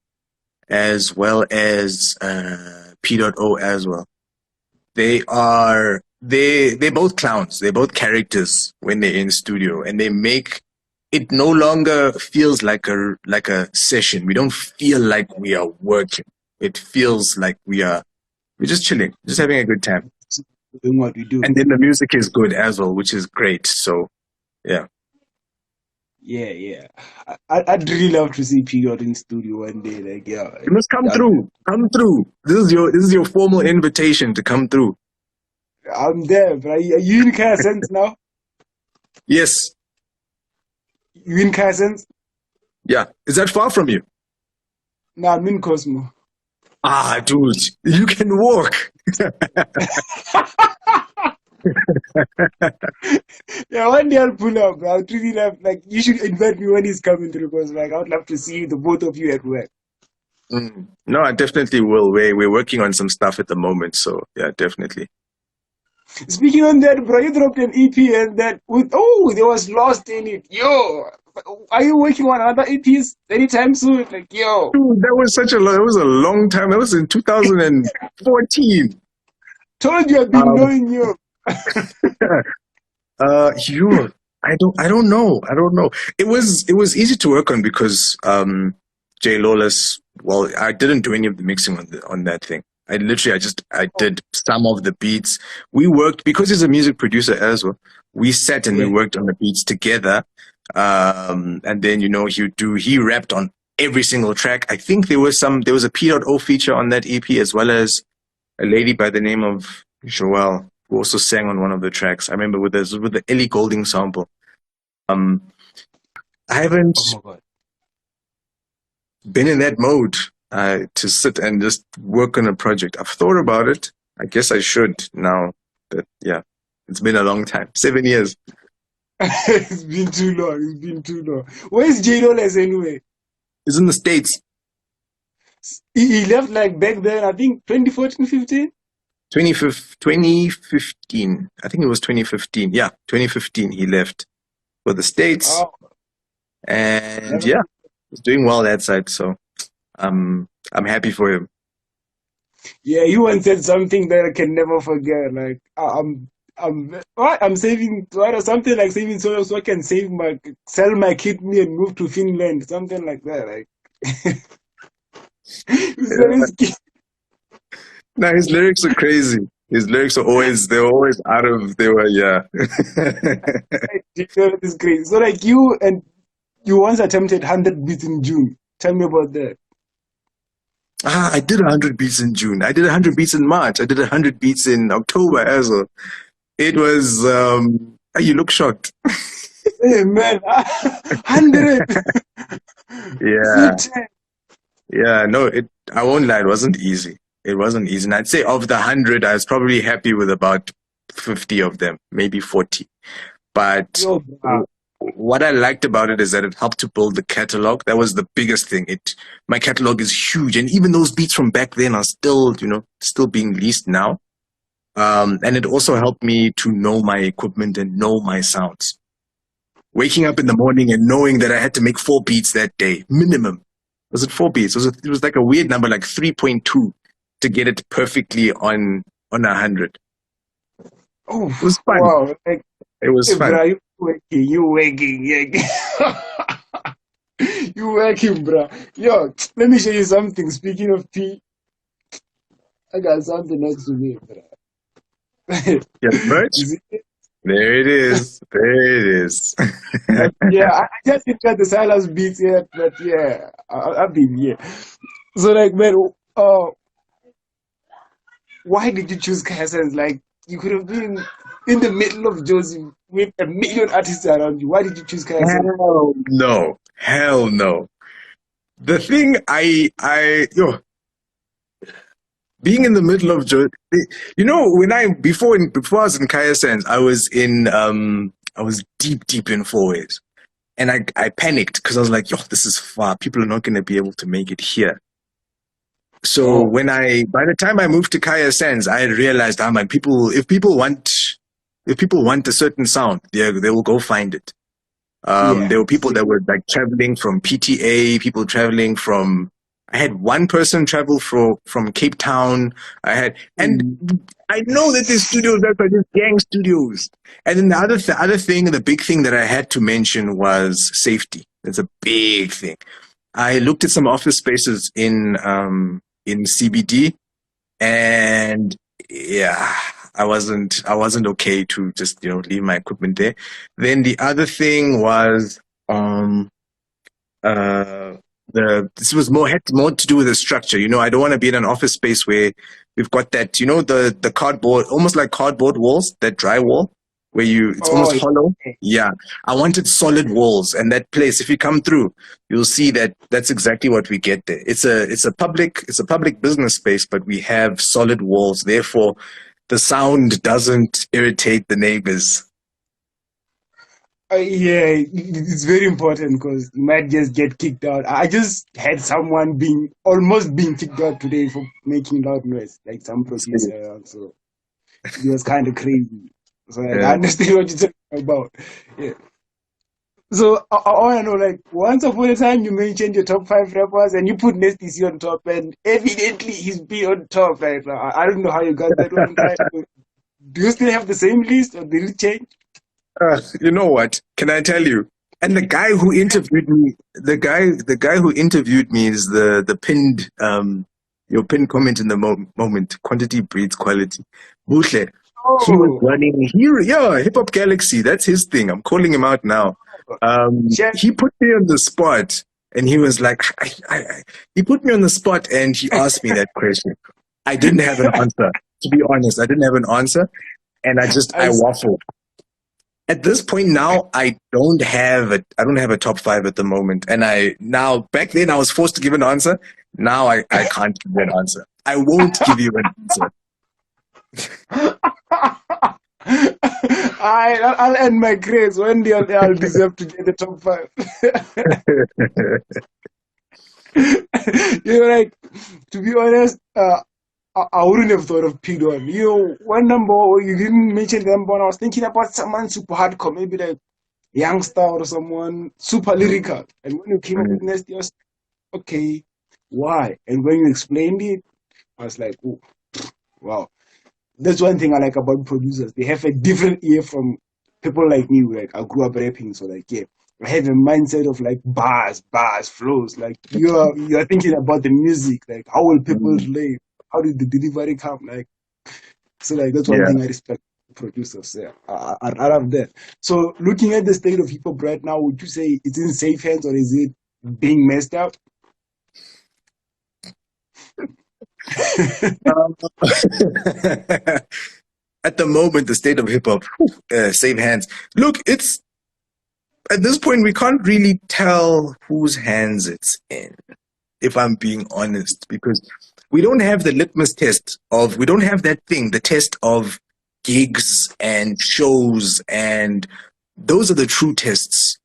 as well as P.O as well. They're both clowns. They're both characters when they're in studio, and they make it no longer feels like a session. We don't feel like we are working. It feels like we're just chilling, just having a good time. doing what we do. And then the music is good as well, which is great. So yeah, Yeah, yeah. I'd really love to see Period in studio one day. Like, yeah, you must come that, through. Come through. This is your formal invitation to come through. I'm there. But are you in Cassens now? Yes, You in Cassens? yeah. Is that far from you? Nah, I'm in Cosmo. Ah, dude, you can walk. Yeah, one day I'll pull up. I'll really love, like, you should invite me when he's coming through because, like, I would love to see the both of you at work. No, I definitely will. We're working on some stuff at the moment, so yeah, definitely. Speaking on that, bro, you dropped an EP and that with, oh, there was Lost in it. Yo, are you working on another EPs anytime soon? Like, yo, Dude, that was a long time. That was in 2014. told you I've been Um, knowing you. you, I don't know. I don't know. It was easy to work on because Jay Lawless. Well, I didn't do any of the mixing on that thing. I did some of the beats. We worked because he's a music producer as well. We sat and we Yeah, worked on the beats together. And then he rapped on every single track. I think there was a P.O feature on that EP as well as a lady by the name of Joelle who also sang on one of the tracks. I remember with the Ellie Goulding sample. Um, I haven't Oh my God. been in that mode to sit and just work on a project. I've thought about it. I guess I should now. That yeah, it's been a long time. 7 years. It's been too long. It's been too long. Where's J Lawless anyway? It's in the States. He left like back then, I think 2014, 15. 2015. I think it was 2015. Yeah, 2015. He left for the States, Oh, and never. yeah, he's doing well that side. So I'm happy for him. Yeah, you once said something that I can never forget. Like I'm saving what or something like saving so I can sell my kidney and move to Finland, something like that. Like you sell Yeah. his kidney. No, his lyrics are crazy. His lyrics are always they were always out of they were yeah. Is crazy. So like you once attempted 100 beats in June. Tell me about that. I did 100 beats in June. I did 100 beats in March. I did 100 beats in October as well. It was you look shocked. Hey man, 100. Yeah. Sweet. Yeah, no, it I won't lie, it wasn't easy. It wasn't easy. And I'd say of the 100, I was probably happy with about 50 of them, maybe 40. But Yo, what I liked about it is that it helped to build the catalog. That was the biggest thing. My catalog is huge, and even those beats from back then are still, still being released now. And it also helped me to know my equipment and know my sounds. Waking up in the morning and knowing that I had to make 4 beats that day, minimum. Was it 4 beats? It was like a weird number, like 3.2 to get it perfectly on 100. oh It was fun. wow. Like, It was hey, fun. bro, you working, yeah. You working, bro. Yo, let me show you something. Speaking of P, I got something next to me, bro. Yeah, merch. You see? There it is. There it is. Like, yeah, I just didn't get the Silas beats yet, but yeah, I've been here. So, like, man, uh, why did you choose Cassens? Like, you could have been in the middle of Josie with a million artists around you. Why did you choose Cassens? Hell no. Hell no. The thing being in the middle of when before I was in Kaya Sands, I was deep in fourways. And I panicked because I was like, yo, this is far. People are not going to be able to make it here. So Oh, by the time I moved to Kaya Sands, I had realized, man, if people want a certain sound, they will go find it. yeah. There were people that were like traveling from PTA, people traveling from. I had one person travel from Cape Town. And Mm. I know that these studios that are just gang studios. And then other thing, the big thing that I had to mention was safety. It's a big thing. I looked at some office spaces in CBD, and yeah, I wasn't okay to just leave my equipment there. Then the other thing was um uh this was more had more to do with the structure. I don't want to be in an office space where we've got that, the cardboard, almost like cardboard walls, that drywall where it's Oh, almost hollow. yeah. Yeah. I wanted solid walls, and that place, if you come through, you'll see that that's exactly what we get there. It's a public business space, but we have solid walls. Therefore, the sound doesn't irritate the neighbors. Yeah, it's very important because you might just get kicked out. I just had someone almost being kicked out today for making loud noise, like some producer around. So it was kind of crazy. So like, I Yeah. understand what you're talking about. Yeah. So I want to know, like, once upon a time you mentioned your top five rappers and you put Nasty C on top, and evidently he's be on top. Like, I don't know how you got that one right. Do you still have the same list, or did it change? You know what? Can I tell you? And the guy who interviewed me, the guy who interviewed me is the pinned your pinned comment in the moment. Quantity breeds quality. Buhle. He was Oh, running. Yeah, Hip Hop Galaxy. That's his thing. I'm calling him out now. shit. He put me on the spot, and he was like, he put me on the spot, and he asked me that question. I didn't have an answer. To be honest, I didn't have an answer, and I I waffled. At this point now, I don't have a top five at the moment. And back then I was forced to give an answer. Now I can't give you an answer. I won't give you an answer. I'll end my grades. One day I'll deserve to get the top five. Like, to be honest, I wouldn't have thought of Pidon. One number you didn't mention the number. I was thinking about someone super hardcore, maybe like youngster or someone super lyrical. And when you came up with Nesty, I was okay, why? And when you explained it, I was like, oh, wow. That's one thing I like about producers. They have a different ear from people like me. Like I grew up rapping, so like yeah, I have a mindset of like bars, flows. Like you're thinking about the music. Like how will people relate? How did the delivery come? Like so like that's one Yeah. thing I respect producers. Yeah, I love that. So looking at the state of hip hop right now, would you say it's in safe hands or is it being messed up? Um, at the moment, the state of hip hop, save hands. Look, it's at this point we can't really tell whose hands it's in, if I'm being honest, because we don't have the litmus test of, we don't have that thing, the test of gigs and shows, and those are the true tests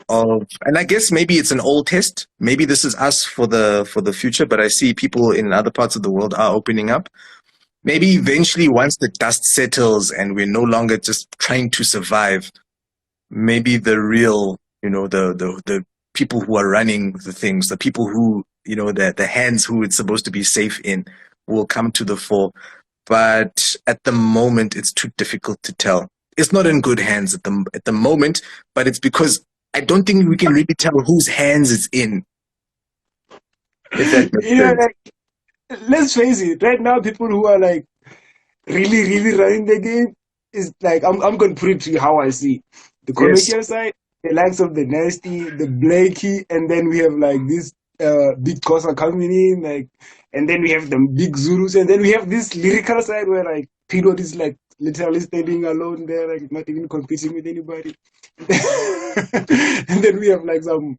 of, and I guess maybe it's an old test. Maybe this is us for the future, but I see people in other parts of the world are opening up. Maybe eventually, once the dust settles and we're no longer just trying to survive, maybe the real, the people who are running the things, the people who, the hands who it's supposed to be safe in, will come to the fore. But at the moment, it's too difficult to tell. It's not in good hands at the moment, but it's because I don't think we can really tell whose hands it's in, if that makes sense. Like let's face it. Right now, people who are like really running the game is like I'm gonna put it to you how I see the Yes. commercial side, the likes of the Nasty, the Blakey, and then we have like this big Kosa coming in, like, and then we have the big Zulus, and then we have this lyrical side where like Pilot is like literally standing alone there, like not even competing with anybody. And then we have like some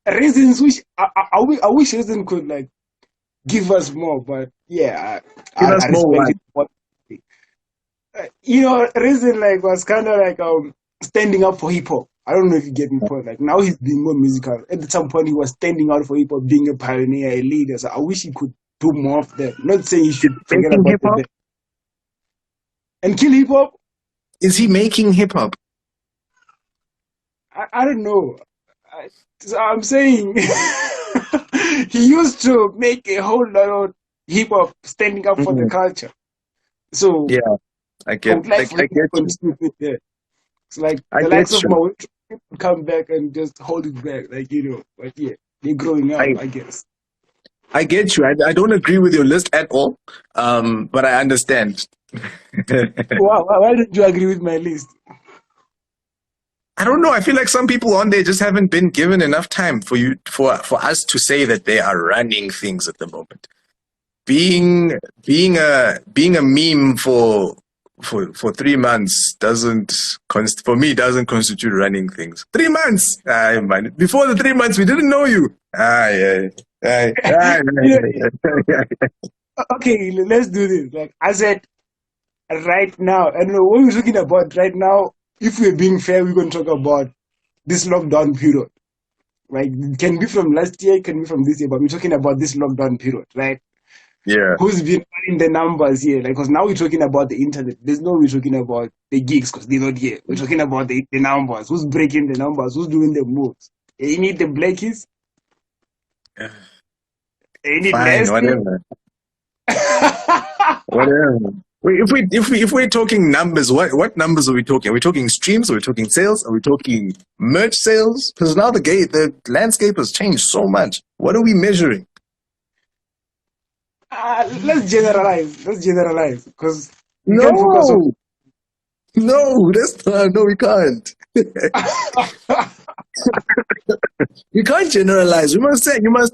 reasons which I wish Reason could like give us more, but yeah, Give us I more respect what? it. Reason like was kind of like standing up for hip hop. I don't know if you get my point. Like now he's being more musical. At some point he was standing out for hip hop, being a pioneer, a leader. So I wish he could do more of that. Not saying he Is should he forget making about hip hop? and kill hip hop. Is he making hip hop? I don't know. So I'm saying he used to make a whole lot of hip hop standing up for the Mm, culture. So yeah, I would like for I him to get you. continue with that. It's like I the get likes of my you. come back and just hold it back, like But yeah, they're growing up, I I guess. I get you. I don't agree with your list at all. But I understand. Why don't you agree with my list? I don't know. I feel like some people on there just haven't been given enough time for us to say that they are running things at the moment. Being being a meme for 3 months for me doesn't constitute running things. 3 months. Man. Before the 3 months, we didn't know you. Yeah. Yeah, okay, let's do this. Like I said, right now, and what we're talking about right now, if we're being fair, we're going to talk about this lockdown period. Right? It can be from last year, it can be from this year, but we're talking about this lockdown period, right? Yeah. Who's been running the numbers here? Like, because now we're talking about the internet. There's no we're talking about the gigs because they're not here. We're talking about the numbers. Who's breaking the numbers? Who's doing the moves? You need the Blackies. You need Fine, Nasty. whatever. Whatever. Wait, if we're talking numbers, what numbers are we talking? Are we talking streams? Are we talking sales? Are we talking merch sales? Because now the landscape has changed so much. What are we measuring? Let's generalize. Let's generalize because we can't focus on. No, no, we can't. You can't generalize. You must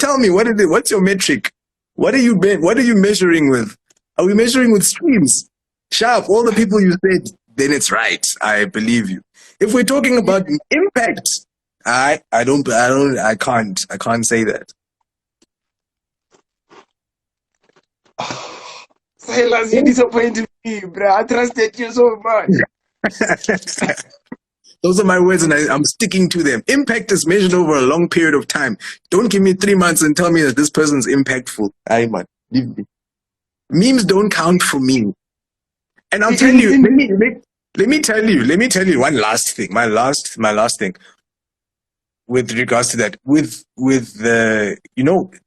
tell me what's your metric? What are you measuring with? Are we measuring with streams? Sharp, all the people you said then it's right. I believe you. If we're talking about impact, I can't say that. Silas, you disappointed me, bro. I trusted you so much. Those are my words, and I'm sticking to them. Impact is measured over a long period of time. Don't give me 3 months and tell me that this person's impactful. Aye, man, leave me. Memes don't count for me. And I'll tell you. Let me tell you one last thing. My last thing with regards to that. With the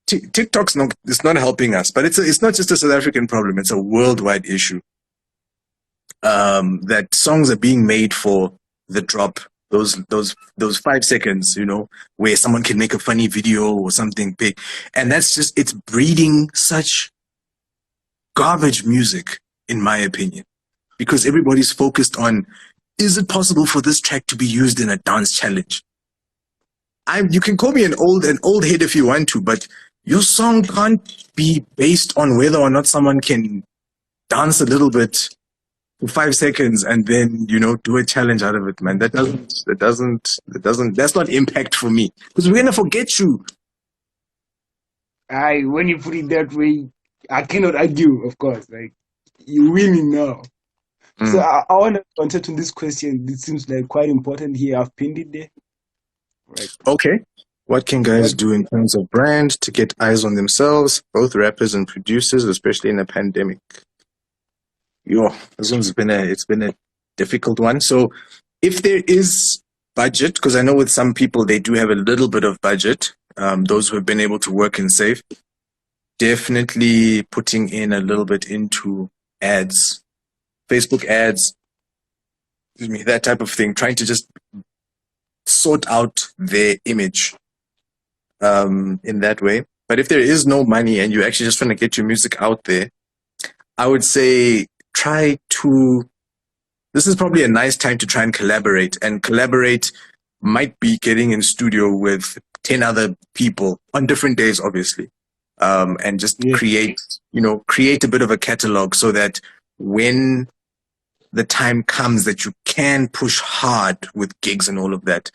TikTok's not, it's not helping us, but it's not just a South African problem. It's a worldwide issue. That songs are being made for the drop, those 5 seconds, where someone can make a funny video or something big, and it's breeding such garbage music, in my opinion, because everybody's focused on, is it possible for this track to be used in a dance challenge? You can call me an old head if you want to, but your song can't be based on whether or not someone can dance a little bit for 5 seconds and then do a challenge out of it, man. That's not impact for me, because we're gonna forget you. When you put it that way, I cannot argue. Of course, like you're winning now. So I want to answer to this question. This seems like quite important here. I've pinned it there. Right. Okay. What can guys do in terms of brand to get eyes on themselves, both rappers and producers, especially in a pandemic? This one's been a difficult one. So if there is budget, because I know with some people they do have a little bit of budget, those who have been able to work and save, definitely putting in a little bit into ads, Facebook ads, that type of thing, trying to just sort out their image in that way. But if there is no money and you're actually just trying to get your music out there, I would say this is probably a nice time to try and collaborate. And collaborate might be getting in studio with 10 other people on different days, obviously. And just create a bit of a catalog so that when the time comes that you can push hard with gigs and all of that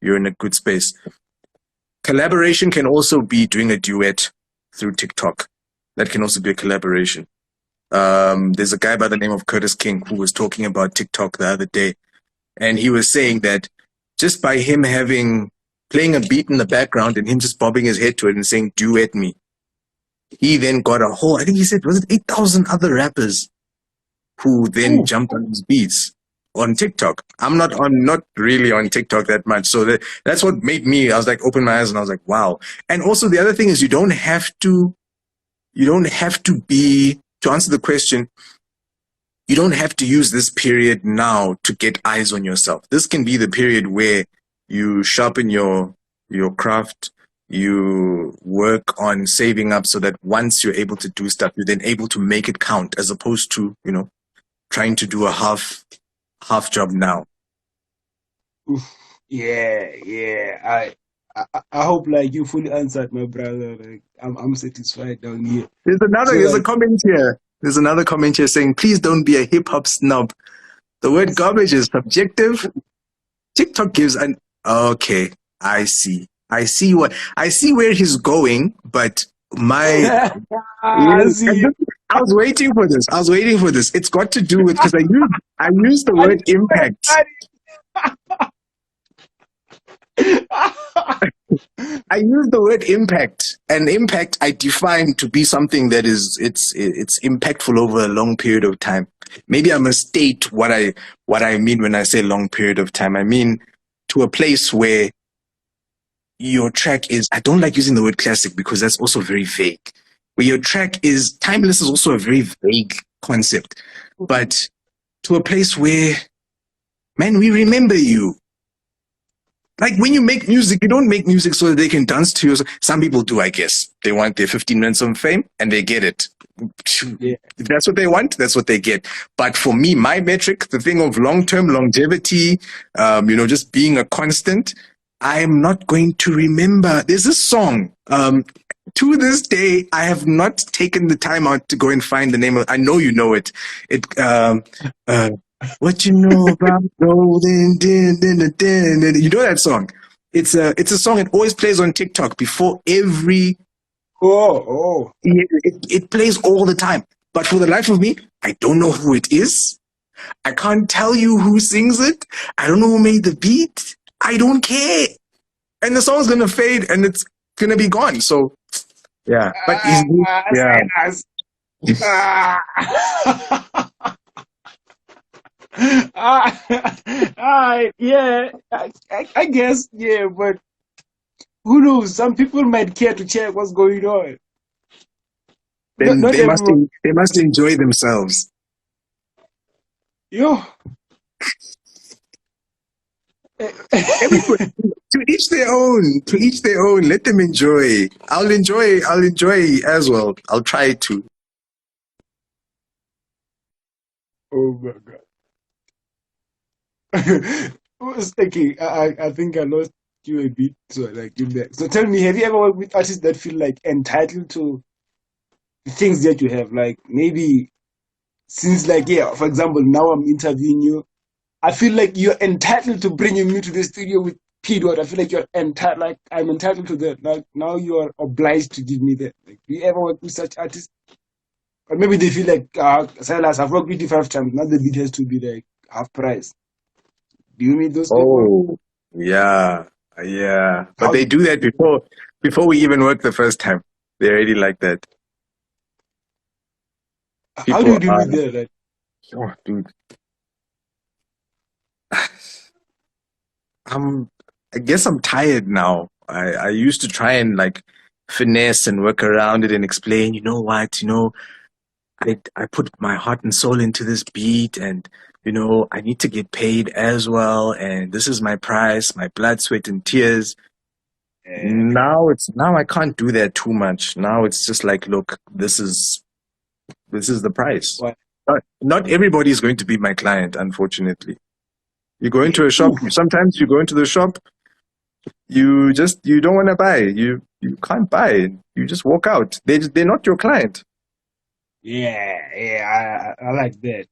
you're in a good space. Collaboration can also be doing a duet through TikTok. That can also be a collaboration. There's a guy by the name of Curtis King who was talking about TikTok the other day, and he was saying that just by him playing a beat in the background and him just bobbing his head to it and saying duet me, he then got a whole, I think he said, was it 8,000 other rappers who then jumped on his beats on TikTok. I'm not really on TikTok that much, so that's what made me, I was like, open my eyes and I was like, wow. And also the other thing is, you don't have to be, to answer the question, you don't have to use this period now to get eyes on yourself. This can be the period where you sharpen your craft, you work on saving up so that once you're able to do stuff, you're then able to make it count, as opposed to, trying to do a half job now. Yeah. I hope like you fully answered, my brother. Like I'm satisfied down here. There's a comment here. There's another comment here saying, please don't be a hip hop snob. The word garbage is subjective. TikTok gives okay, I see where he's going, but I was waiting for this. It's got to do with, because I use the word impact. I use the word impact, and impact I define to be something that it's impactful over a long period of time. Maybe I must state what I mean when I say long period of time. I mean to a place where your track is, I don't like using the word classic because that's also very vague. Where your track is timeless is also a very vague concept. But to a place where, man, we remember you. Like when you make music, you don't make music so that they can dance to you. Some people do, I guess. They want their 15 minutes of fame and they get it. Yeah. If that's what they want, that's what they get. But for me, my metric, the thing of long-term longevity, just being a constant, I am not going to remember. There's a song. To this day, I have not taken the time out to go and find the name of. I know you know it. What you know about golden din din din din din. You know that song? It's a song. It always plays on TikTok before every. Oh, oh. It plays all the time. But for the life of me, I don't know who it is. I can't tell you who sings it. I don't know who made the beat. I don't care. And the song's gonna fade and it's gonna be gone. So yeah. But he's yeah. Silas. Ah. Yeah, I guess, yeah, but who knows? Some people might care to check what's going on. Not, Then not everyone. they must enjoy themselves. Yo. Everybody to each their own. To each their own. Let them enjoy. I'll enjoy as well. I'll try to. Oh my god. I was thinking, I think I lost you a bit, so like you back. So tell me, have you ever worked with artists that feel like entitled to the things that you have? Like maybe since like yeah, for example, now I'm interviewing you. I feel like you're entitled to bringing me to the studio with P. I feel like you're entitled, like I'm entitled to that. Like now you are obliged to give me that. Like, do you ever work with such artists? Or maybe they feel like, Silas, I've worked with you 5 times. Now the beat has to be like half price. Do you meet those people? Oh yeah. Yeah. But How they do that before we even work the first time. They already like that. how do you People deal are with that? Like, oh dude. I'm I guess I'm tired now. I used to try and like finesse and work around it and explain, you know what, I put my heart and soul into this beat and I need to get paid as well and this is my price, my blood, sweat and tears. uh, Now I can't do that too much. Now it's just like, look, this is the price. what? Not everybody is going to be my client, unfortunately. You go into a shop, Ooh, sometimes you go into the shop, you don't want to buy. You can't buy. You just walk out. They're not your client. yeah, yeah, I like that.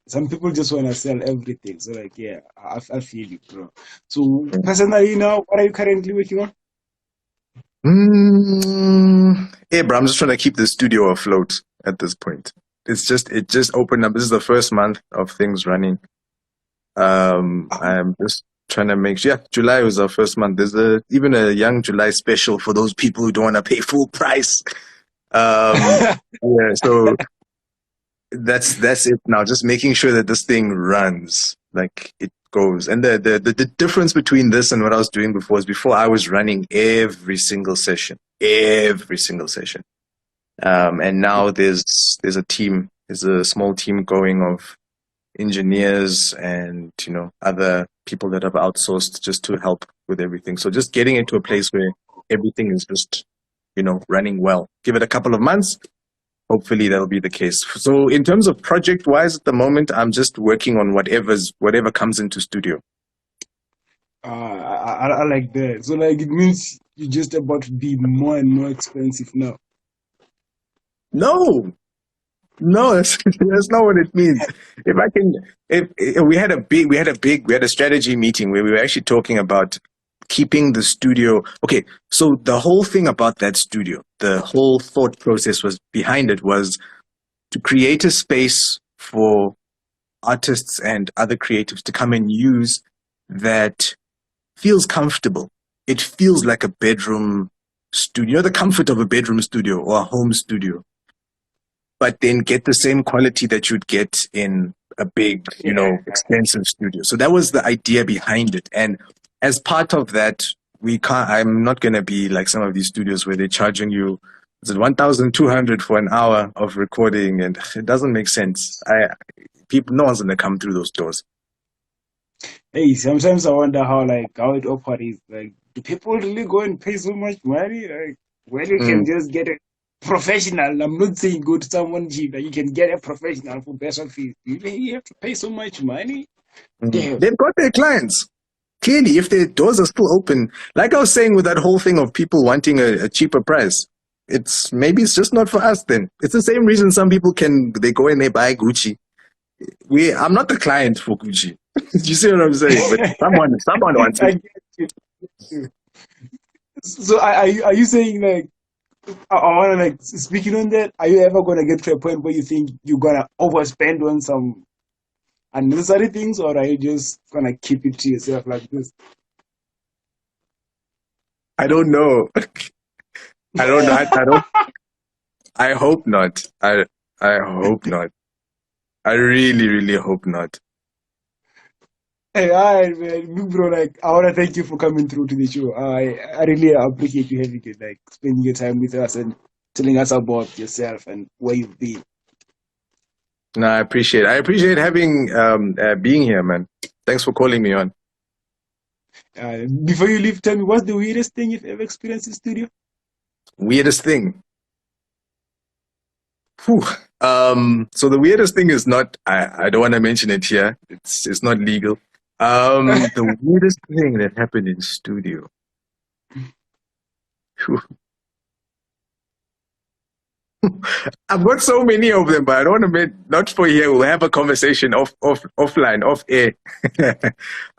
Some people just want to sell everything. So, like, yeah, I feel you, bro. So, personally, now, what are you currently working on? Hey, bro, I'm just trying to keep the studio afloat at this point. It just opened up. This is the first month of things running. I'm just trying to make sure. Yeah, July was our first month. There's even a young July special for those people who don't want to pay full price. Yeah, so that's it now. Just making sure that this thing runs, like it goes. And the difference between this and what I was doing before is before I was running every single session. And now there's a team, there's a small team going of engineers and other people that have outsourced just to help with everything. So just getting into a place where everything is just running well. Give it a couple of months. Hopefully that'll be the case. So in terms of project wise at the moment, I'm just working on whatever comes into studio. I like that. So, like, it means you're just about to be more and more expensive now. No, no, that's not what it means. If I can, if we had a strategy meeting where we were actually talking about keeping the studio. Okay, so the whole thing about that studio, the whole thought process was behind it was to create a space for artists and other creatives to come and use that feels comfortable. It feels like a bedroom studio, the comfort of a bedroom studio or a home studio, but then get the same quality that you'd get in a big, Yeah. expensive studio. So that was the idea behind it. And as part of that, I'm not going to be like some of these studios where they're charging you, is it 1,200 for an hour of recording? And it doesn't make sense. No one's going to come through those doors. Hey, sometimes I wonder how it operates. Like, do people really go and pay so much money? Like, well, you can Mm, just get a professional. I'm not saying go to someone cheap. Like, you can get a professional for better fees. You really have to pay so much money? mm. Damn. They've got their clients. Clearly, if their doors are still open, like I was saying with that whole thing of people wanting a cheaper price, maybe it's just not for us then. It's the same reason some people they go and they buy Gucci. I'm not the client for Gucci. You see what I'm saying? But someone wants I it. get you. So are you saying like I want to like speaking on that? Are you ever gonna get to a point where you think you're gonna overspend on some unnecessary things, or are you just gonna keep it to yourself like this? I don't know. I don't know. I don't. I hope not. I hope not. I really, really hope not. Hey, all right, man, big bro. Like, I wanna thank you for coming through to the show. I really appreciate you having it, like spending your time with us and telling us about yourself and where you've been. No, I appreciate having being here, man. Thanks for calling me on. Before you leave, tell me what's the weirdest thing you've ever experienced in studio? Weirdest thing. Whew. So the weirdest thing is not. I don't want to mention it here. It's not legal. The weirdest thing that happened in studio. Phew. I've got so many of them, but I don't want to make not for here. We'll have a conversation offline, off air.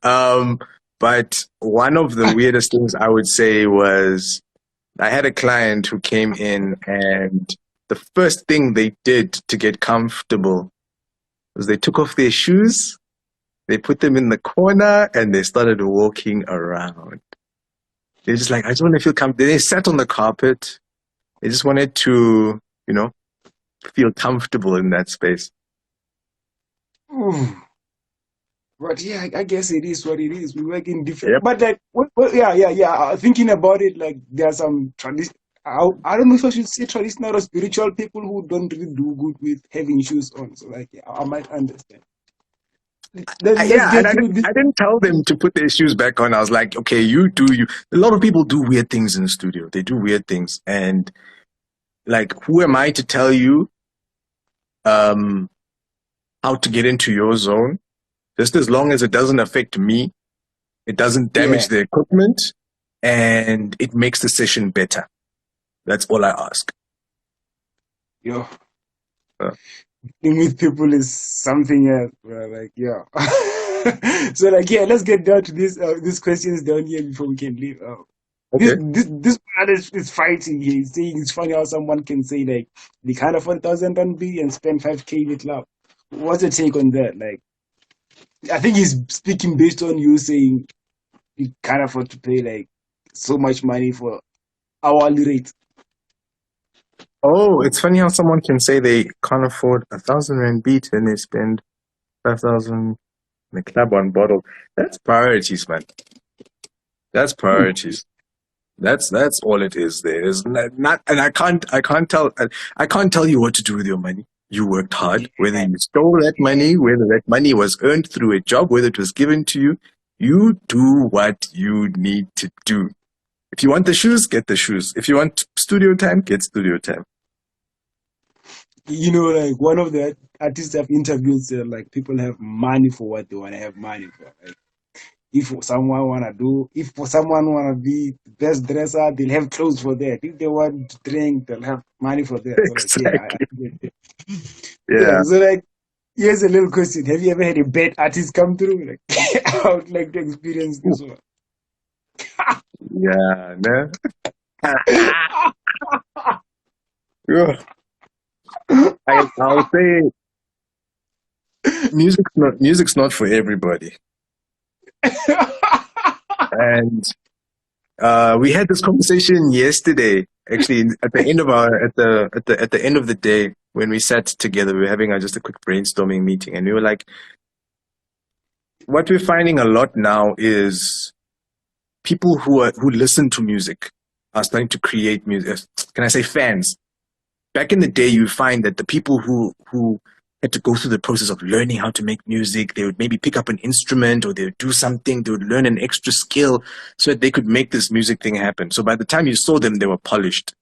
um, but one of the weirdest things I would say was I had a client who came in, and the first thing they did to get comfortable was they took off their shoes, they put them in the corner, and they started walking around. They're just like, I just want to feel comfortable. They sat on the carpet. They just wanted to, you know, feel comfortable in that space. Ooh. But yeah, I guess it is what it is. We work in different, Yep. but like, yeah. Thinking about it, like there are some tradition. I don't know if I should say traditional or spiritual people who don't really do good with having shoes on. So like, yeah, I might understand. Let's Yeah, and get through this. I didn't tell them to put their shoes back on. I was like, okay, you do you. A lot of people do weird things in the studio. They do weird things, and like, who am I to tell you um how to get into your zone? Just as long as it doesn't affect me, it doesn't damage Yeah, the equipment, and it makes the session better. That's all I ask. yo, Uh, being with people is something else, bro. Like, yeah. So like, yeah, let's get down to this. These questions down here before we can leave. okay. This man is fighting here. He's saying it's funny how someone can say like they can't afford 1,000 B and spend 5K in the club. What's your take on that? Like, I think he's speaking based on you saying you can't afford to pay like so much money for hourly rate. Oh, it's funny how someone can say they can't afford 1,000 rand beat and they spend 5,000 in a club on bottle. That's priorities, man. That's priorities. That's all it is. There is not, and I can't tell you what to do with your money. You worked hard, whether you stole that money, whether that money was earned through a job, whether it was given to you. You do what you need to do. If you want the shoes, get the shoes. If you want studio time, get studio time. You know, like one of the artists I've interviewed said like people have money for what they want to have money for. Like, if for someone wanna be the best dresser, they'll have clothes for that. If they want to drink, they'll have money for that. So like, yeah, I Exactly. get it. Yeah. Yeah. So like, here's a little question: have you ever had a bad artist come through? Like, I would like to experience this one. Yeah. No. Yeah. I'll say music's not for everybody. And we had this conversation yesterday, actually, at the end of at the end of the day when we sat together. We were having just a quick brainstorming meeting, and we were like, what we're finding a lot now is people who listen to music are starting to create music. Can I say fans? Back in the day, you find that the people who had to go through the process of learning how to make music, they would maybe pick up an instrument or they would do something, they would learn an extra skill so that they could make this music thing happen. So by the time you saw them, they were polished.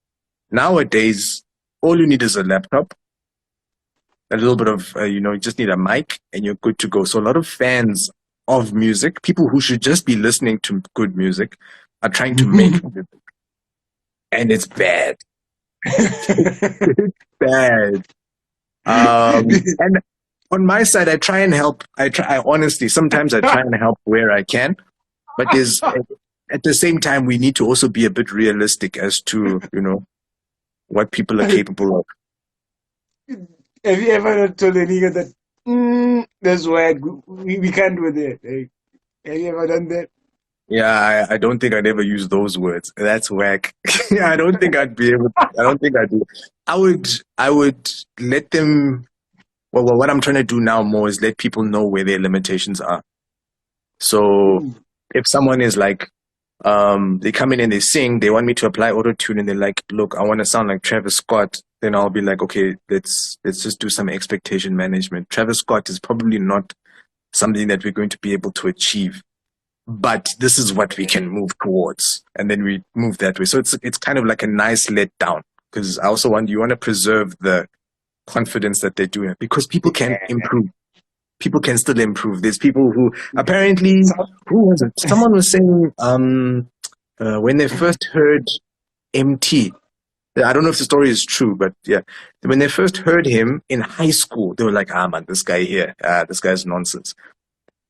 Nowadays, all you need is a laptop, a little bit of, you just need a mic and you're good to go. So a lot of fans of music, people who should just be listening to good music, are trying to make music. And it's bad. It's bad. And On my side, I try and help. I honestly, sometimes I try and help where I can, but there's at the same time we need to also be a bit realistic as to what people are capable of. Have you ever told a nigga that that's why we can't do that? Like, have you ever done that? Yeah, I don't think I'd ever use those words. That's whack. I don't think I'd be able. I don't think I'd do. I would let them. Well, what I'm trying to do now more is let people know where their limitations are. So Ooh, if someone is like, they come in and they sing, they want me to apply auto tune, and they're like, look, I want to sound like Travis Scott. Then I'll be like, okay, let's just do some expectation management. Travis Scott is probably not something that we're going to be able to achieve, but this is what we can move towards, and then we move that way. So it's kind of like a nice letdown, because I also want you want to preserve the confidence that they do have, because people can yeah. improve. People can still improve. There's people who apparently, So, who was it? Someone was saying when they first heard MT. I don't know if the story is true, but yeah, when they first heard him in high school, they were like, "Ah, man, this guy here, this guy's nonsense."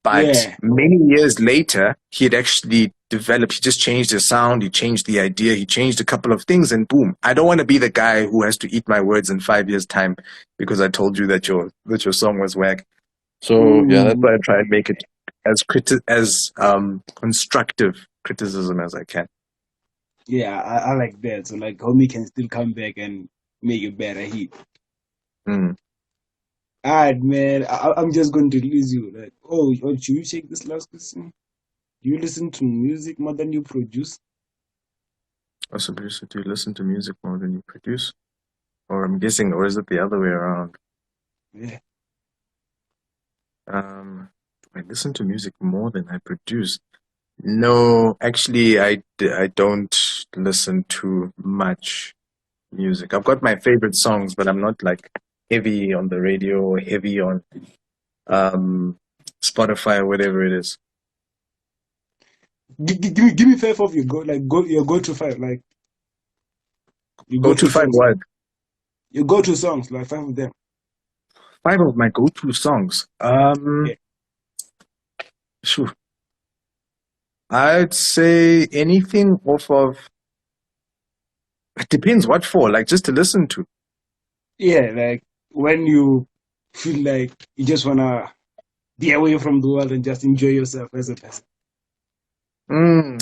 But yeah. many years later, he had actually developed. He just changed his sound. He changed the idea. He changed a couple of things, and boom! I don't want to be the guy who has to eat my words in 5 years' time because I told you that your song was whack. So yeah, that's Ooh, why I try and make it as constructive criticism as I can. yeah, I like that. So like, homie can still come back and make a better hit. Mm. Alright, man. I'm just going to lose you. Like, oh, should you take this last question? Do you listen to music more than you produce? Also, producer, do you listen to music more than you produce? Or I'm guessing, or is it the other way around? Yeah. Do I listen to music more than I produce? No, actually, I don't listen to much music. I've got my favorite songs, but I'm not like heavy on the radio or heavy on um Spotify or whatever it is. Give me five of your go to five, like your Go go to to five songs, what? your go to songs, like five of them. Five of my go-to songs. Yeah. Sure. I'd say anything off of. It depends what for. Like just to listen to. Yeah, like when you feel like you just wanna be away from the world and just enjoy yourself as a person.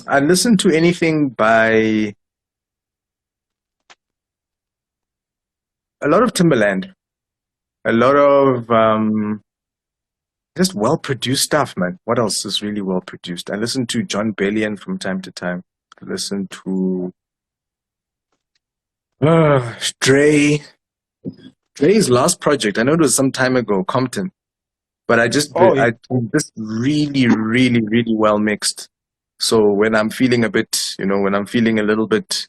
I listen to anything by a lot of Timberland, a lot of just well produced stuff, man. What else is really well produced? I listen to John Bellion from time to time. I listen to Dre. Dre's last project. I know it was some time ago, Compton, but Oh yeah. I just really, really, really well mixed. So when I'm feeling a bit, when I'm feeling a little bit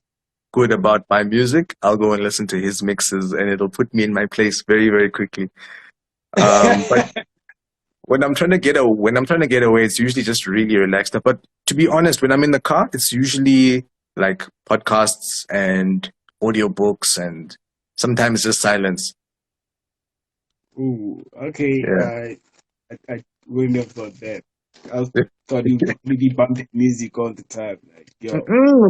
good about my music, I'll go and listen to his mixes, and it'll put me in my place very, very quickly. But when I'm trying to get away, it's usually just really relaxed stuff. But to be honest, when I'm in the car, it's usually like podcasts and audiobooks and sometimes just silence. Ooh, okay. Yeah. I wouldn't have thought that. I thought you probably be bumping music all the time. Like, yo.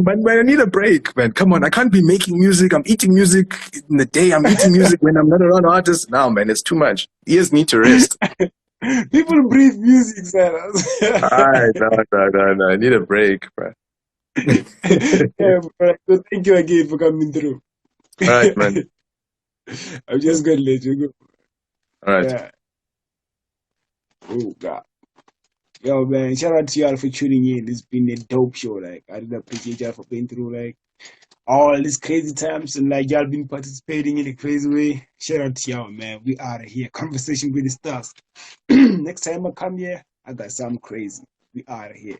But I need a break, man. Come on, I can't be making music. I'm eating music in the day. I'm eating music when I'm not around artists. No, man, it's too much. Ears need to rest. People breathe music, Silas. Alright, no. I need a break, bro. Yeah, but so thank you again for coming through. All right, man. I'm just gonna let you go. All right. Yeah. Oh God. Yo man, shout out to y'all for tuning in. It's been a dope show. Like I really appreciate y'all for being through like all these crazy times and like y'all been participating in a crazy way. Shout out to y'all, man. We out of here. Conversation with the stars. Next time I come here, I got something crazy. We out of here.